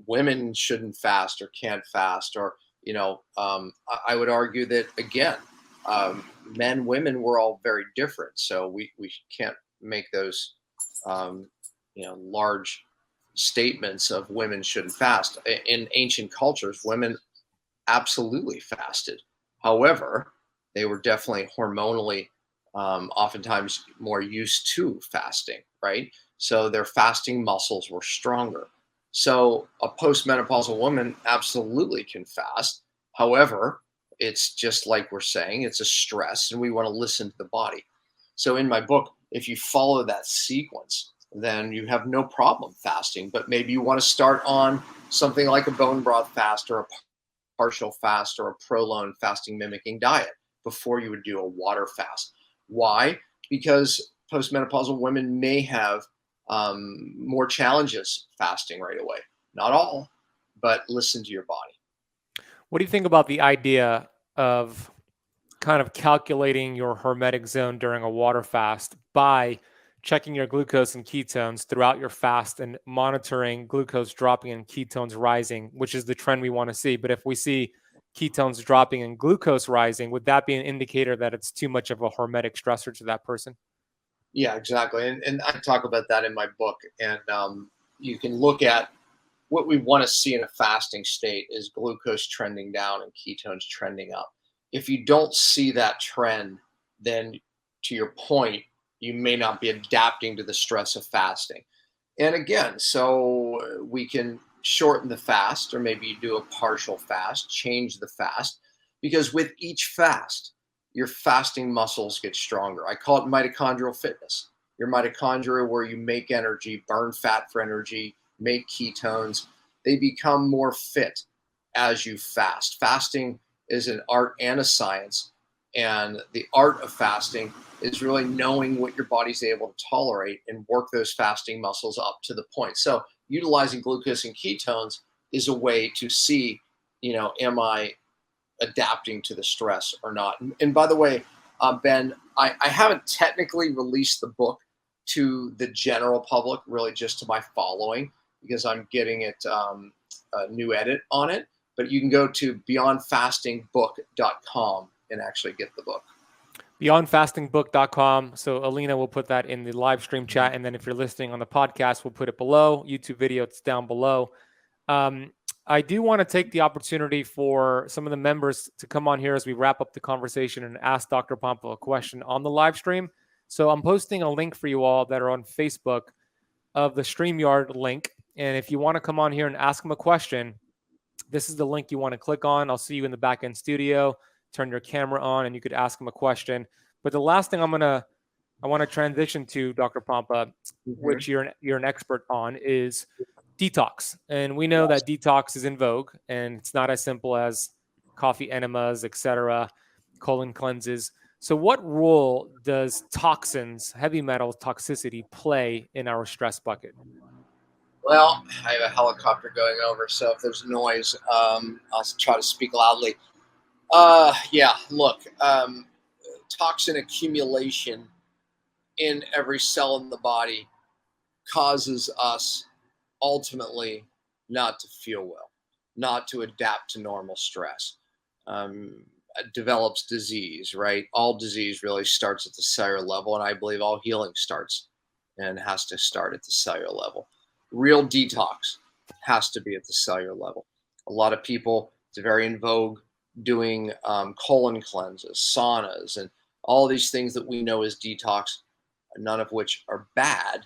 women shouldn't fast or can't fast, or I would argue that, again, men, women, we're all very different. So we can't make those, large statements of women shouldn't fast. In ancient cultures, women absolutely fasted. However, they were definitely hormonally, oftentimes more used to fasting, right? So their fasting muscles were stronger. So a postmenopausal woman absolutely can fast. However, it's just like we're saying, it's a stress and we want to listen to the body. So in my book, if you follow that sequence, then you have no problem fasting, but maybe you want to start on something like a bone broth fast or a partial fast or a prolonged fasting mimicking diet before you would do a water fast. Why? Because postmenopausal women may have more challenges fasting right away. Not all, but listen to your body. What do you think about the idea of kind of calculating your hormetic zone during a water fast by checking your glucose and ketones throughout your fast and monitoring glucose dropping and ketones rising, which is the trend we want to see? But if we see ketones dropping and glucose rising, would that be an indicator that it's too much of a hormetic stressor to that person? Yeah, exactly. And I talk about that in my book. And you can look at what we want to see in a fasting state is glucose trending down and ketones trending up. If you don't see that trend, then to your point, you may not be adapting to the stress of fasting. And again, so we can shorten the fast, or maybe you do a partial fast, change the fast, because with each fast, your fasting muscles get stronger. I call it mitochondrial fitness. Your mitochondria, where you make energy, burn fat for energy, make ketones, they become more fit as you fast. Fasting is an art and a science. And the art of fasting is really knowing what your body's able to tolerate and work those fasting muscles up to the point. So utilizing glucose and ketones is a way to see, am I adapting to the stress or not? And by the way, Ben, I haven't technically released the book to the general public, really just to my following, because I'm getting it a new edit on it. But you can go to beyondfastingbook.com and actually get the book. Beyondfastingbook.com. So Alina will put that in the live stream chat. And then if you're listening on the podcast, we'll put it below. YouTube video, it's down below. I do want to take the opportunity for some of the members to come on here as we wrap up the conversation and ask Dr. Pompa a question on the live stream. So I'm posting a link for you all that are on Facebook of the StreamYard link. And if you want to come on here and ask them a question, this is the link you want to click on. I'll see you in the back end studio. Turn your camera on and you could ask them a question. But the last thing I want to transition to, Dr. Pompa, which you're an expert on, is detox. And we know that detox is in vogue, and it's not as simple as coffee enemas, etc., colon cleanses. So what role does toxins, heavy metal toxicity, play in our stress bucket? Well, I have a helicopter going over, so if there's noise, I'll try to speak loudly. Look, toxin accumulation in every cell in the body causes us ultimately not to feel well, not to adapt to normal stress. Develops disease, right? All disease really starts at the cellular level, and I believe all healing starts and has to start at the cellular level. Real detox has to be at the cellular level. A lot of people, it's very in vogue, doing colon cleanses, saunas, and all these things that we know as detox, none of which are bad,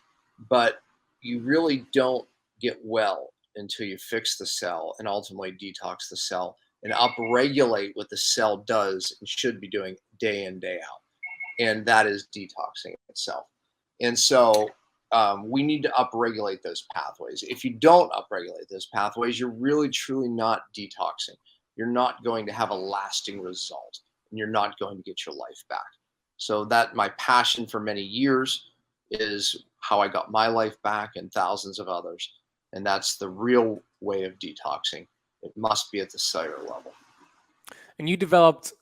but you really don't get well until you fix the cell and ultimately detox the cell and upregulate what the cell does and should be doing day in, day out. And that is detoxing itself. And so we need to upregulate those pathways. If you don't upregulate those pathways, you're really, truly not detoxing. You're not going to have a lasting result, and you're not going to get your life back. So that my passion for many years is how I got my life back and thousands of others. And that's the real way of detoxing. It must be at the cellular level. And you developed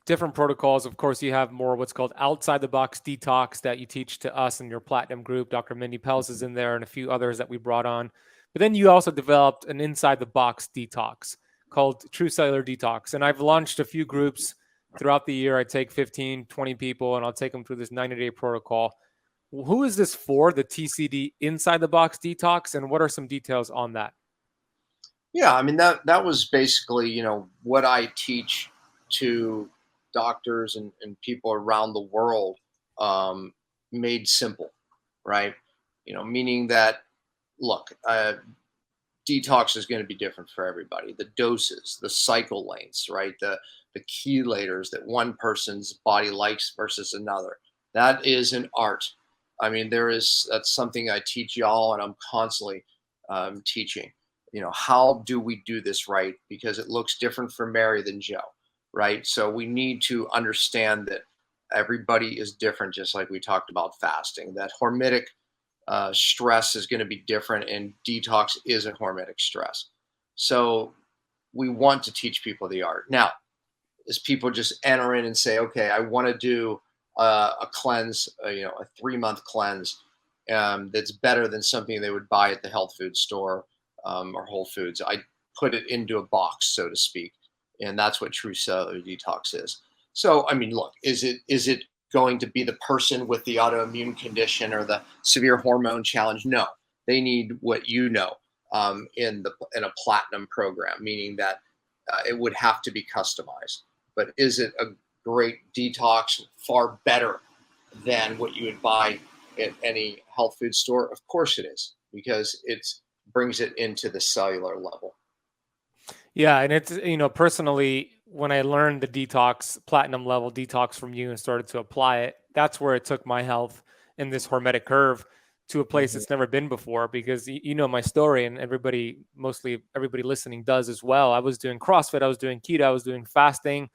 different protocols. Of course, you have more what's called outside the box detox that you teach to us in your platinum group. Dr. Mindy Pels is in there and a few others that we brought on. But then you also developed an inside the box detox called True Cellular Detox. And I've launched a few groups throughout the year. I take 15, 20 people and I'll take them through this 90-day protocol. Who is this for, the TCD inside the box detox, and what are some details on that? Yeah, I mean, that was basically, what I teach to doctors and people around the world, made simple, right? Meaning that, look, detox is going to be different for everybody. The doses, the cycle lengths, right? The chelators that one person's body likes versus another. That is an art. I mean, that's something I teach y'all, and I'm constantly teaching. how do we do this right? Because it looks different for Mary than Joe, right? So we need to understand that everybody is different, just like we talked about fasting, that hormetic stress is going to be different and detox isn't hormetic stress. So we want to teach people the art. Now, as people just enter in and say, okay, I want to do a cleanse, a 3-month cleanse that's better than something they would buy at the health food store or Whole Foods. I put it into a box, so to speak, and that's what true cellular detox is. So, I mean, look, is it going to be the person with the autoimmune condition or the severe hormone challenge? No, they need what in a platinum program, meaning that it would have to be customized. But is it a great detox, far better than what you would buy at any health food store? Of course it is, because it brings it into the cellular level. Yeah, and it's, personally, when I learned the detox, platinum level detox from you and started to apply it, that's where it took my health in this hormetic curve to a place it's never been before. Because my story, and mostly everybody listening does as well. I was doing CrossFit, I was doing keto, I was doing fasting,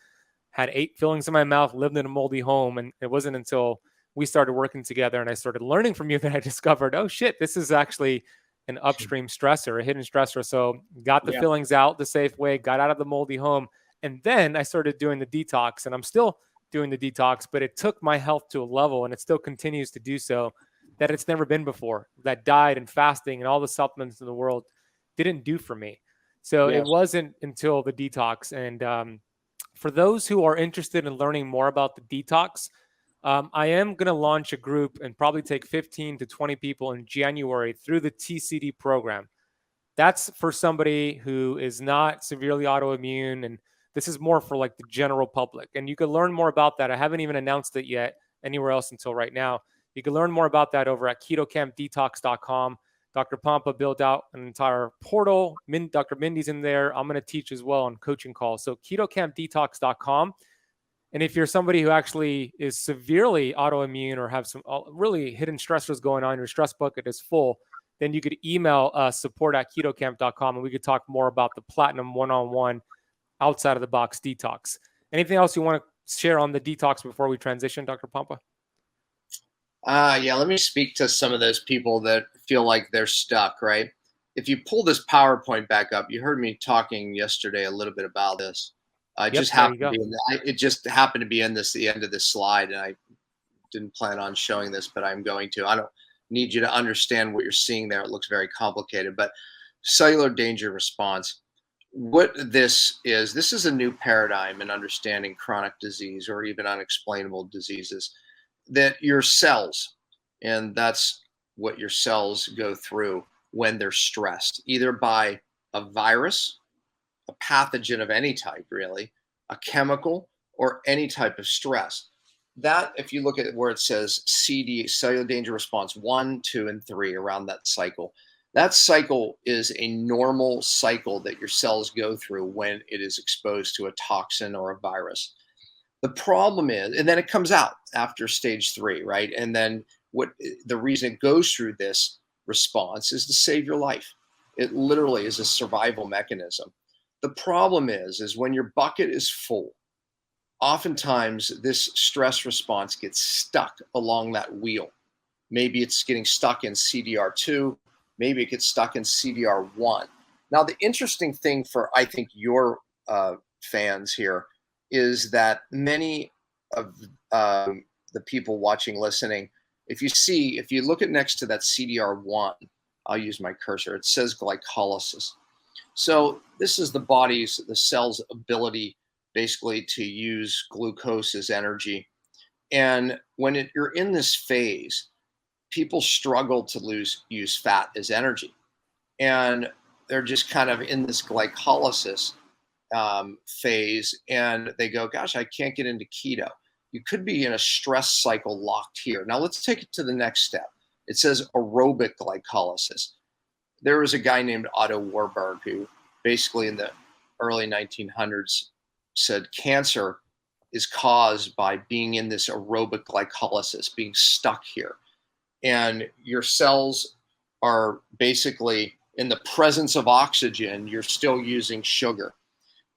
had 8 fillings in my mouth, lived in a moldy home. And it wasn't until we started working together and I started learning from you that I discovered, oh shit, this is actually an upstream stressor, a hidden stressor. So got the fillings out the safe way, got out of the moldy home. And then I started doing the detox, and I'm still doing the detox, but it took my health to a level, and it still continues to do so, that it's never been before. That diet and fasting and all the supplements in the world didn't do for me. So it wasn't until the detox. And for those who are interested in learning more about the detox, I am going to launch a group and probably take 15 to 20 people in January through the TCD program. That's for somebody who is not severely autoimmune, and this is more for like the general public. And you can learn more about that. I haven't even announced it yet anywhere else until right now. You can learn more about that over at ketocampdetox.com. Dr. Pompa built out an entire portal. Dr. Mindy's in there. I'm going to teach as well on coaching calls. So ketocampdetox.com. And if you're somebody who actually is severely autoimmune or have some really hidden stressors going on, your stress bucket is full, then you could email support@ketocamp.com, and we could talk more about the platinum one-on-one outside of the box detox. Anything else you want to share on the detox before we transition, Dr. Pompa? Yeah, let me speak to some of those people that feel like they're stuck, right? If you pull this PowerPoint back up, you heard me talking yesterday a little bit about this. It just happened to be in the end of this slide, and I didn't plan on showing this, but I'm going to. I don't need you to understand what you're seeing there. It looks very complicated, but cellular danger response. What this is a new paradigm in understanding chronic disease or even unexplainable diseases, that your cells, and that's what your cells go through when they're stressed, either by a virus, a pathogen of any type, really, a chemical, or any type of stress. That, if you look at where it says CD, cellular danger response 1, 2, and 3, around that cycle, that cycle is a normal cycle that your cells go through when it is exposed to a toxin or a virus. The problem is, and then it comes out after stage 3, right? And then the reason it goes through this response is to save your life. It literally is a survival mechanism. The problem is when your bucket is full, oftentimes this stress response gets stuck along that wheel. Maybe it's getting stuck in CDR2, maybe it gets stuck in CDR1. Now, the interesting thing for, I think, your fans here is that many of the people watching, listening, if you look at next to that CDR1, I'll use my cursor, it says glycolysis. So this is the cell's ability basically to use glucose as energy. And when you're in this phase, people struggle to use fat as energy. And they're just kind of in this glycolysis phase, and they go, gosh, I can't get into keto. You could be in a stress cycle locked here. Now let's take it to the next step. It says aerobic glycolysis. There was a guy named Otto Warburg who basically in the early 1900s said cancer is caused by being in this aerobic glycolysis, being stuck here. And your cells are basically in the presence of oxygen, you're still using sugar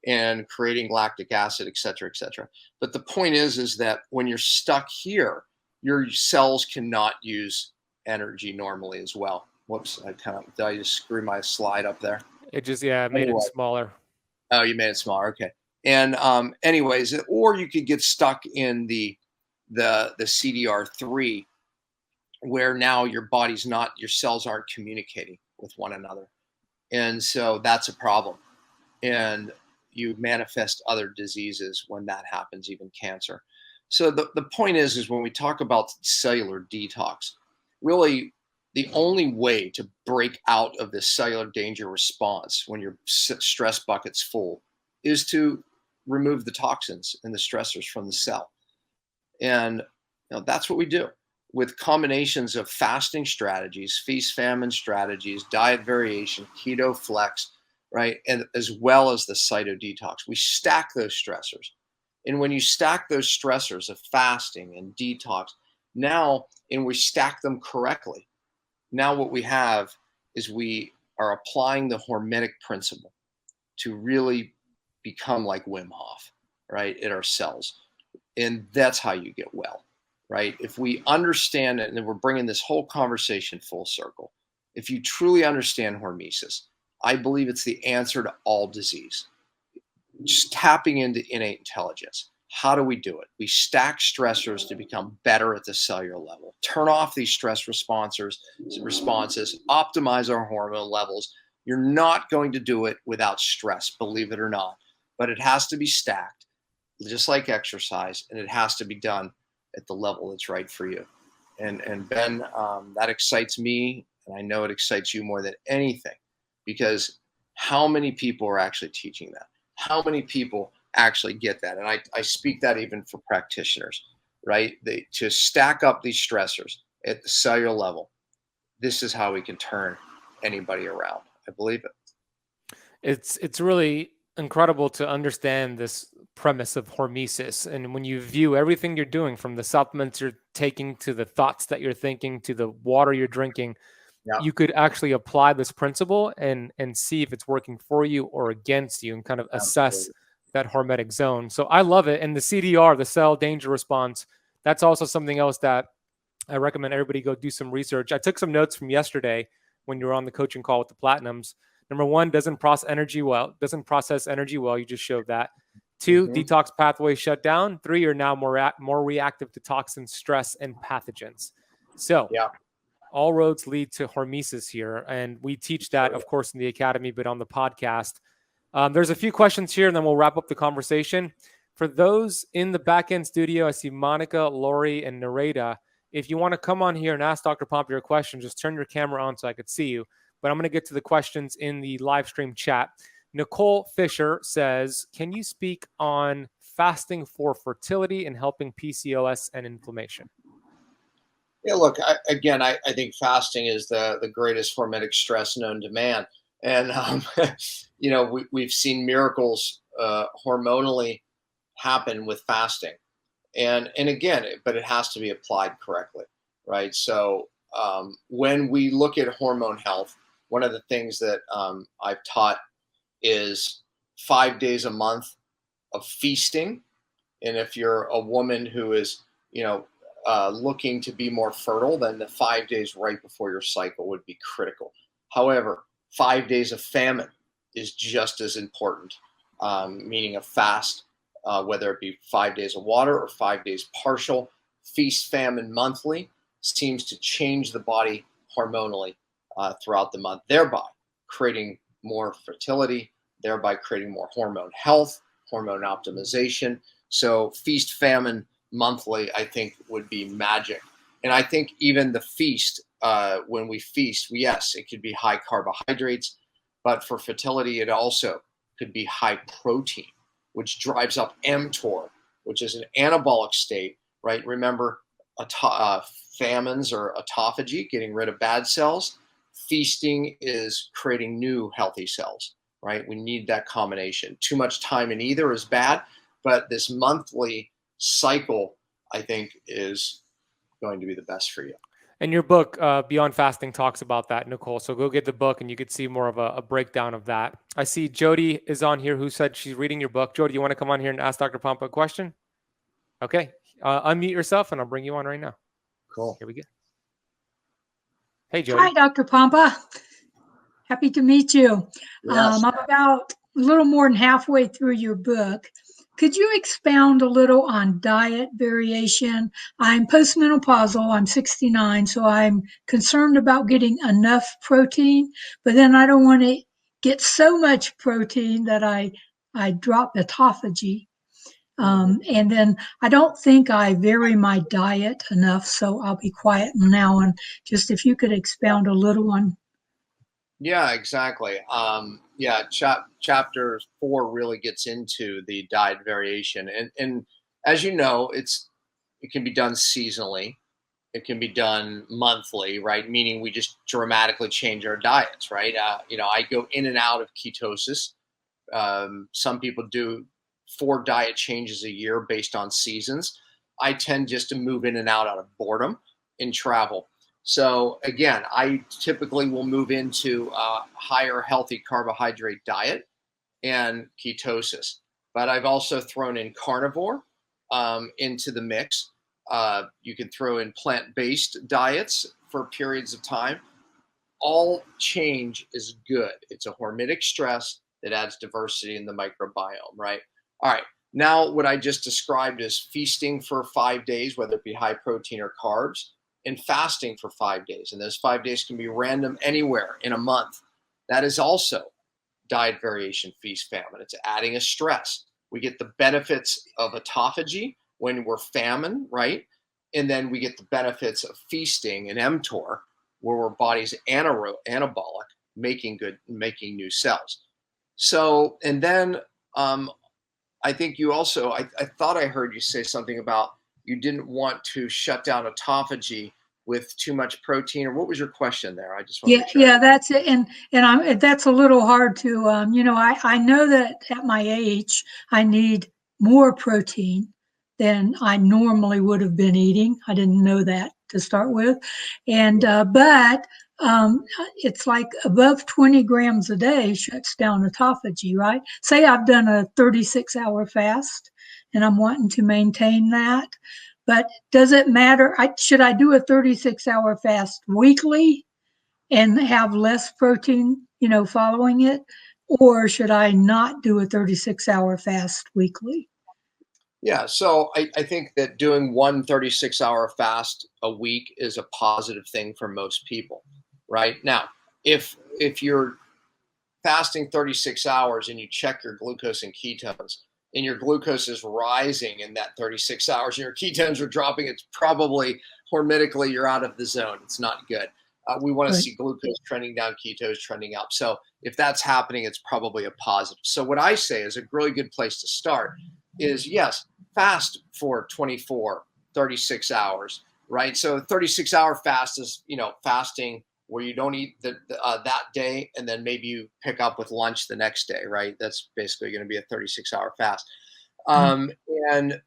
and creating lactic acid, et cetera, et cetera. But the point is that when you're stuck here, your cells cannot use energy normally as well. Whoops, did I just screw my slide up there? It just, yeah, it made it smaller. Oh, you made it smaller. Okay. And anyways, or you could get stuck in the CDR3, where now your cells aren't communicating with one another. And so that's a problem. And you manifest other diseases when that happens, even cancer. So the point is when we talk about cellular detox, really the only way to break out of this cellular danger response when your stress bucket's full is to remove the toxins and the stressors from the cell. And that's what we do with combinations of fasting strategies, feast famine strategies, diet variation, keto flex, right? And as well as the cytodetox. We stack those stressors. And when you stack those stressors of fasting and detox, and we stack them correctly, now what we have is we are applying the Hormetic principle to really become like Wim Hof, right, in our cells. And that's how you get well, right? If we understand it, and then we're bringing this whole conversation full circle, if you truly understand Hormesis, I believe it's the answer to all disease. Just tapping into innate intelligence. How do we do it? We stack stressors to become better at the cellular level. Turn off these stress responses, optimize our hormone levels. You're not going to do it without stress, believe it or not. But it has to be stacked, just like exercise, and it has to be done at the level that's right for you. And Ben, that excites me, and I know it excites you more than anything, because how many people are actually teaching that? How many people actually get that? And I speak that even for practitioners, right? To stack up these stressors at the cellular level, this is how we can turn anybody around. I believe it. It's really incredible to understand this premise of hormesis. And when you view everything you're doing, from the supplements you're taking to the thoughts that you're thinking to the water you're drinking, you could actually apply this principle and see if it's working for you or against you, and kind of assess that hormetic zone. So I love it. And the CDR, the cell danger response, that's also something else that I recommend everybody go do some research. I took some notes from yesterday when you were on the coaching call with the Platinums. Number one, doesn't process energy well. You just showed that. Two, detox pathways shut down. Three, you're now more reactive to toxins, stress, and pathogens. So all roads lead to Hormesis here. And we teach that, of course, in the academy, but on the podcast. There's a few questions here, and then we'll wrap up the conversation. For those in the back-end studio, I see Monica, Lori, and Nareda. If you want to come on here and ask Dr. Pompa your question, just turn your camera on so I could see you. But I'm going to get to the questions in the live stream chat. Nicole Fisher says, can you speak on fasting for fertility and helping PCOS and inflammation? Yeah, look, I think fasting is the greatest hormetic stress known to man. And, we've seen miracles hormonally happen with fasting. And again, but it has to be applied correctly, right? So when we look at hormone health, one of the things that I've taught is 5 days a month of feasting. And if you're a woman who is, looking to be more fertile, then the 5 days right before your cycle would be critical. However, 5 days of famine is just as important, meaning a fast, whether it be 5 days of water or 5 days partial. Feast famine monthly seems to change the body hormonally throughout the month, thereby creating more fertility, thereby creating more hormone health, hormone optimization. So feast famine monthly, I think, would be magic. And I think even the feast, when we feast, yes, it could be high carbohydrates, but for fertility, it also could be high protein, which drives up mTOR, which is an anabolic state, right? Remember, famines or autophagy, getting rid of bad cells. Feasting is creating new healthy cells, right? We need that combination. Too much time in either is bad, but this monthly cycle, I think, is going to be the best for you. And your book, Beyond Fasting, talks about that, Nicole. So go get the book and you could see more of a breakdown of that. I see Jody is on here who said she's reading your book. Jody, you want to come on here and ask Dr. Pompa a question? Okay. Unmute yourself and I'll bring you on right now. Cool. Here we go. Hey, Jody. Hi, Dr. Pompa. Happy to meet you. Yes. I'm about a little more than halfway through your book. Could you expound a little on diet variation? I'm postmenopausal. I'm 69, so I'm concerned about getting enough protein, but then I don't want to get so much protein that I drop autophagy. And then I don't think I vary my diet enough, so I'll be quiet now. And just if you could expound a little on. Yeah, exactly. Chapter 4 really gets into the diet variation, and as you know, it can be done seasonally, it can be done monthly, right? Meaning we just dramatically change our diets, right? I go in and out of ketosis. Some people do 4 diet changes a year based on seasons. I tend just to move in and out of boredom in travel. So again, I typically will move into a higher healthy carbohydrate diet and ketosis. But I've also thrown in carnivore into the mix. You can throw in plant-based diets for periods of time. All change is good. It's a hormetic stress that adds diversity in the microbiome, right? All right. Now, what I just described is feasting for 5 days, whether it be high protein or carbs, and fasting for 5 days. And those 5 days can be random anywhere in a month. That is also diet variation, feast, famine. It's adding a stress. We get the benefits of autophagy when we're famine, right? And then we get the benefits of feasting and mTOR, where our body's anabolic, making new cells. So, and then I think you also, I thought I heard you say something about you didn't want to shut down autophagy with too much protein, or what was your question there? I just want to make sure. Yeah, that's it. And that's a little hard to, I know that at my age, I need more protein than I normally would have been eating. I didn't know that to start with. And, but it's like above 20 grams a day shuts down autophagy, right? Say I've done a 36-hour fast and I'm wanting to maintain that. But does it matter? Should I do a 36-hour fast weekly and have less protein, following it? Or should I not do a 36-hour fast weekly? Yeah, so I think that doing one 36-hour fast a week is a positive thing for most people, right? Now, if you're fasting 36 hours and you check your glucose and ketones, and your glucose is rising in that 36 hours, and your ketones are dropping, it's probably hormetically you're out of the zone. It's not good. We want to see glucose trending down, ketones trending up. So if that's happening, it's probably a positive. So what I say is a really good place to start is, yes, fast for 24, 36 hours, right? So 36-hour fast is, fasting where you don't eat that day, and then maybe you pick up with lunch the next day, right? That's basically going to be a 36-hour fast. And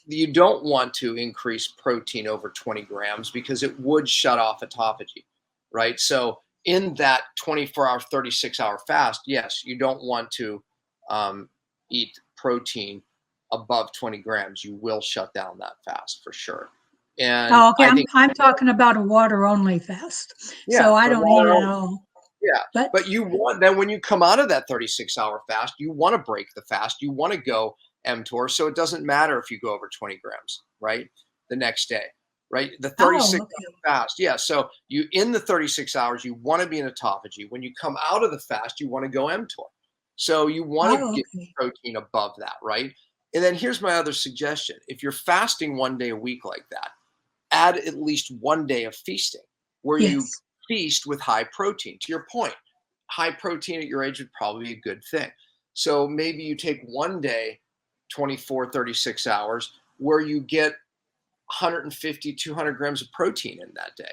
you don't want to increase protein over 20 grams because it would shut off autophagy, right? So in that 24-hour, 36-hour fast, yes, you don't want to eat protein above 20 grams. You will shut down that fast for sure. And okay. I'm talking about a water only fast. Yeah, so I don't eat at all. Yeah. But you want, then when you come out of that 36-hour fast, you want to break the fast. You want to go mTOR. So it doesn't matter if you go over 20 grams, right? The next day, right? The 36-hour fast. Yeah. So you, in the 36 hours, you want to be in autophagy. When you come out of the fast, you want to go mTOR. So you want to get protein above that, right? And then here's my other suggestion. If you're fasting 1 day a week like that, add at least 1 day of feasting where you feast with high protein. To your point, high protein at your age would probably be a good thing. So maybe you take 1 day, 24, 36 hours, where you get 150, 200 grams of protein in that day,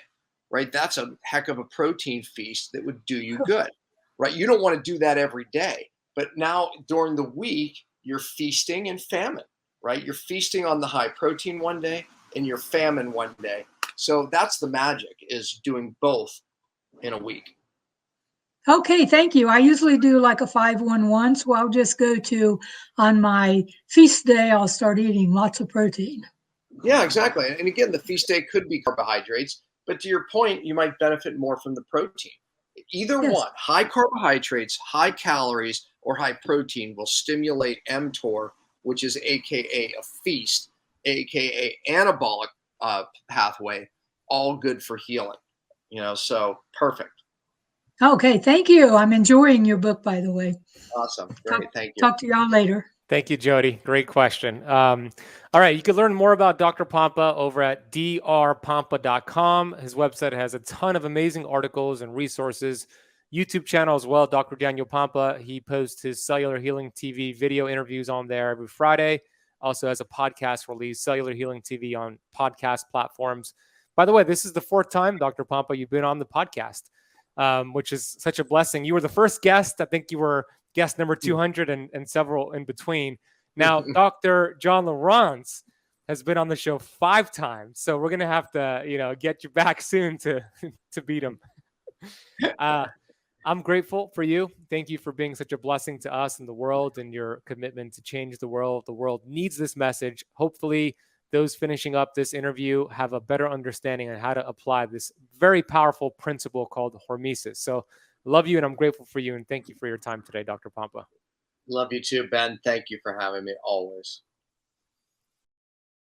right? That's a heck of a protein feast that would do you good, right? You don't want to do that every day, but now during the week, you're feasting and famine, right? You're feasting on the high protein 1 day, and your famine 1 day. So that's the magic, is doing both in a week. Okay, thank you. I usually do like a 5-1-1, so I'll just go to, on my feast day, I'll start eating lots of protein. Yeah, exactly. And again, the feast day could be carbohydrates, but to your point, you might benefit more from the protein. Either Yes. one, high carbohydrates, high calories, or high protein will stimulate mTOR, which is AKA a feast, AKA anabolic pathway, all good for healing. So perfect. Okay, thank you. I'm enjoying your book, by the way. Awesome. Great. Thank you. Talk to y'all later. Thank you, Jody. Great question. All right, you can learn more about Dr. Pompa over at drpompa.com. His website has a ton of amazing articles and resources. YouTube channel as well, Dr. Daniel Pompa. He posts his Cellular Healing TV video interviews on there every Friday. Also has a podcast release, Cellular Healing TV, on podcast platforms. By the way, this is the 4th time, Dr. Pompa, you've been on the podcast, which is such a blessing. You were the first guest. I think you were guest number 200 and several in between. Now, Dr. John Lawrence has been on the show 5 times. So we're going to have to, get you back soon to beat him. I'm grateful for you. Thank you for being such a blessing to us and the world, and your commitment to change the world. The world needs this message. Hopefully, those finishing up this interview have a better understanding on how to apply this very powerful principle called Hormesis. So love you, and I'm grateful for you, and thank you for your time today, Dr. Pompa. Love you too, Ben. Thank you for having me always.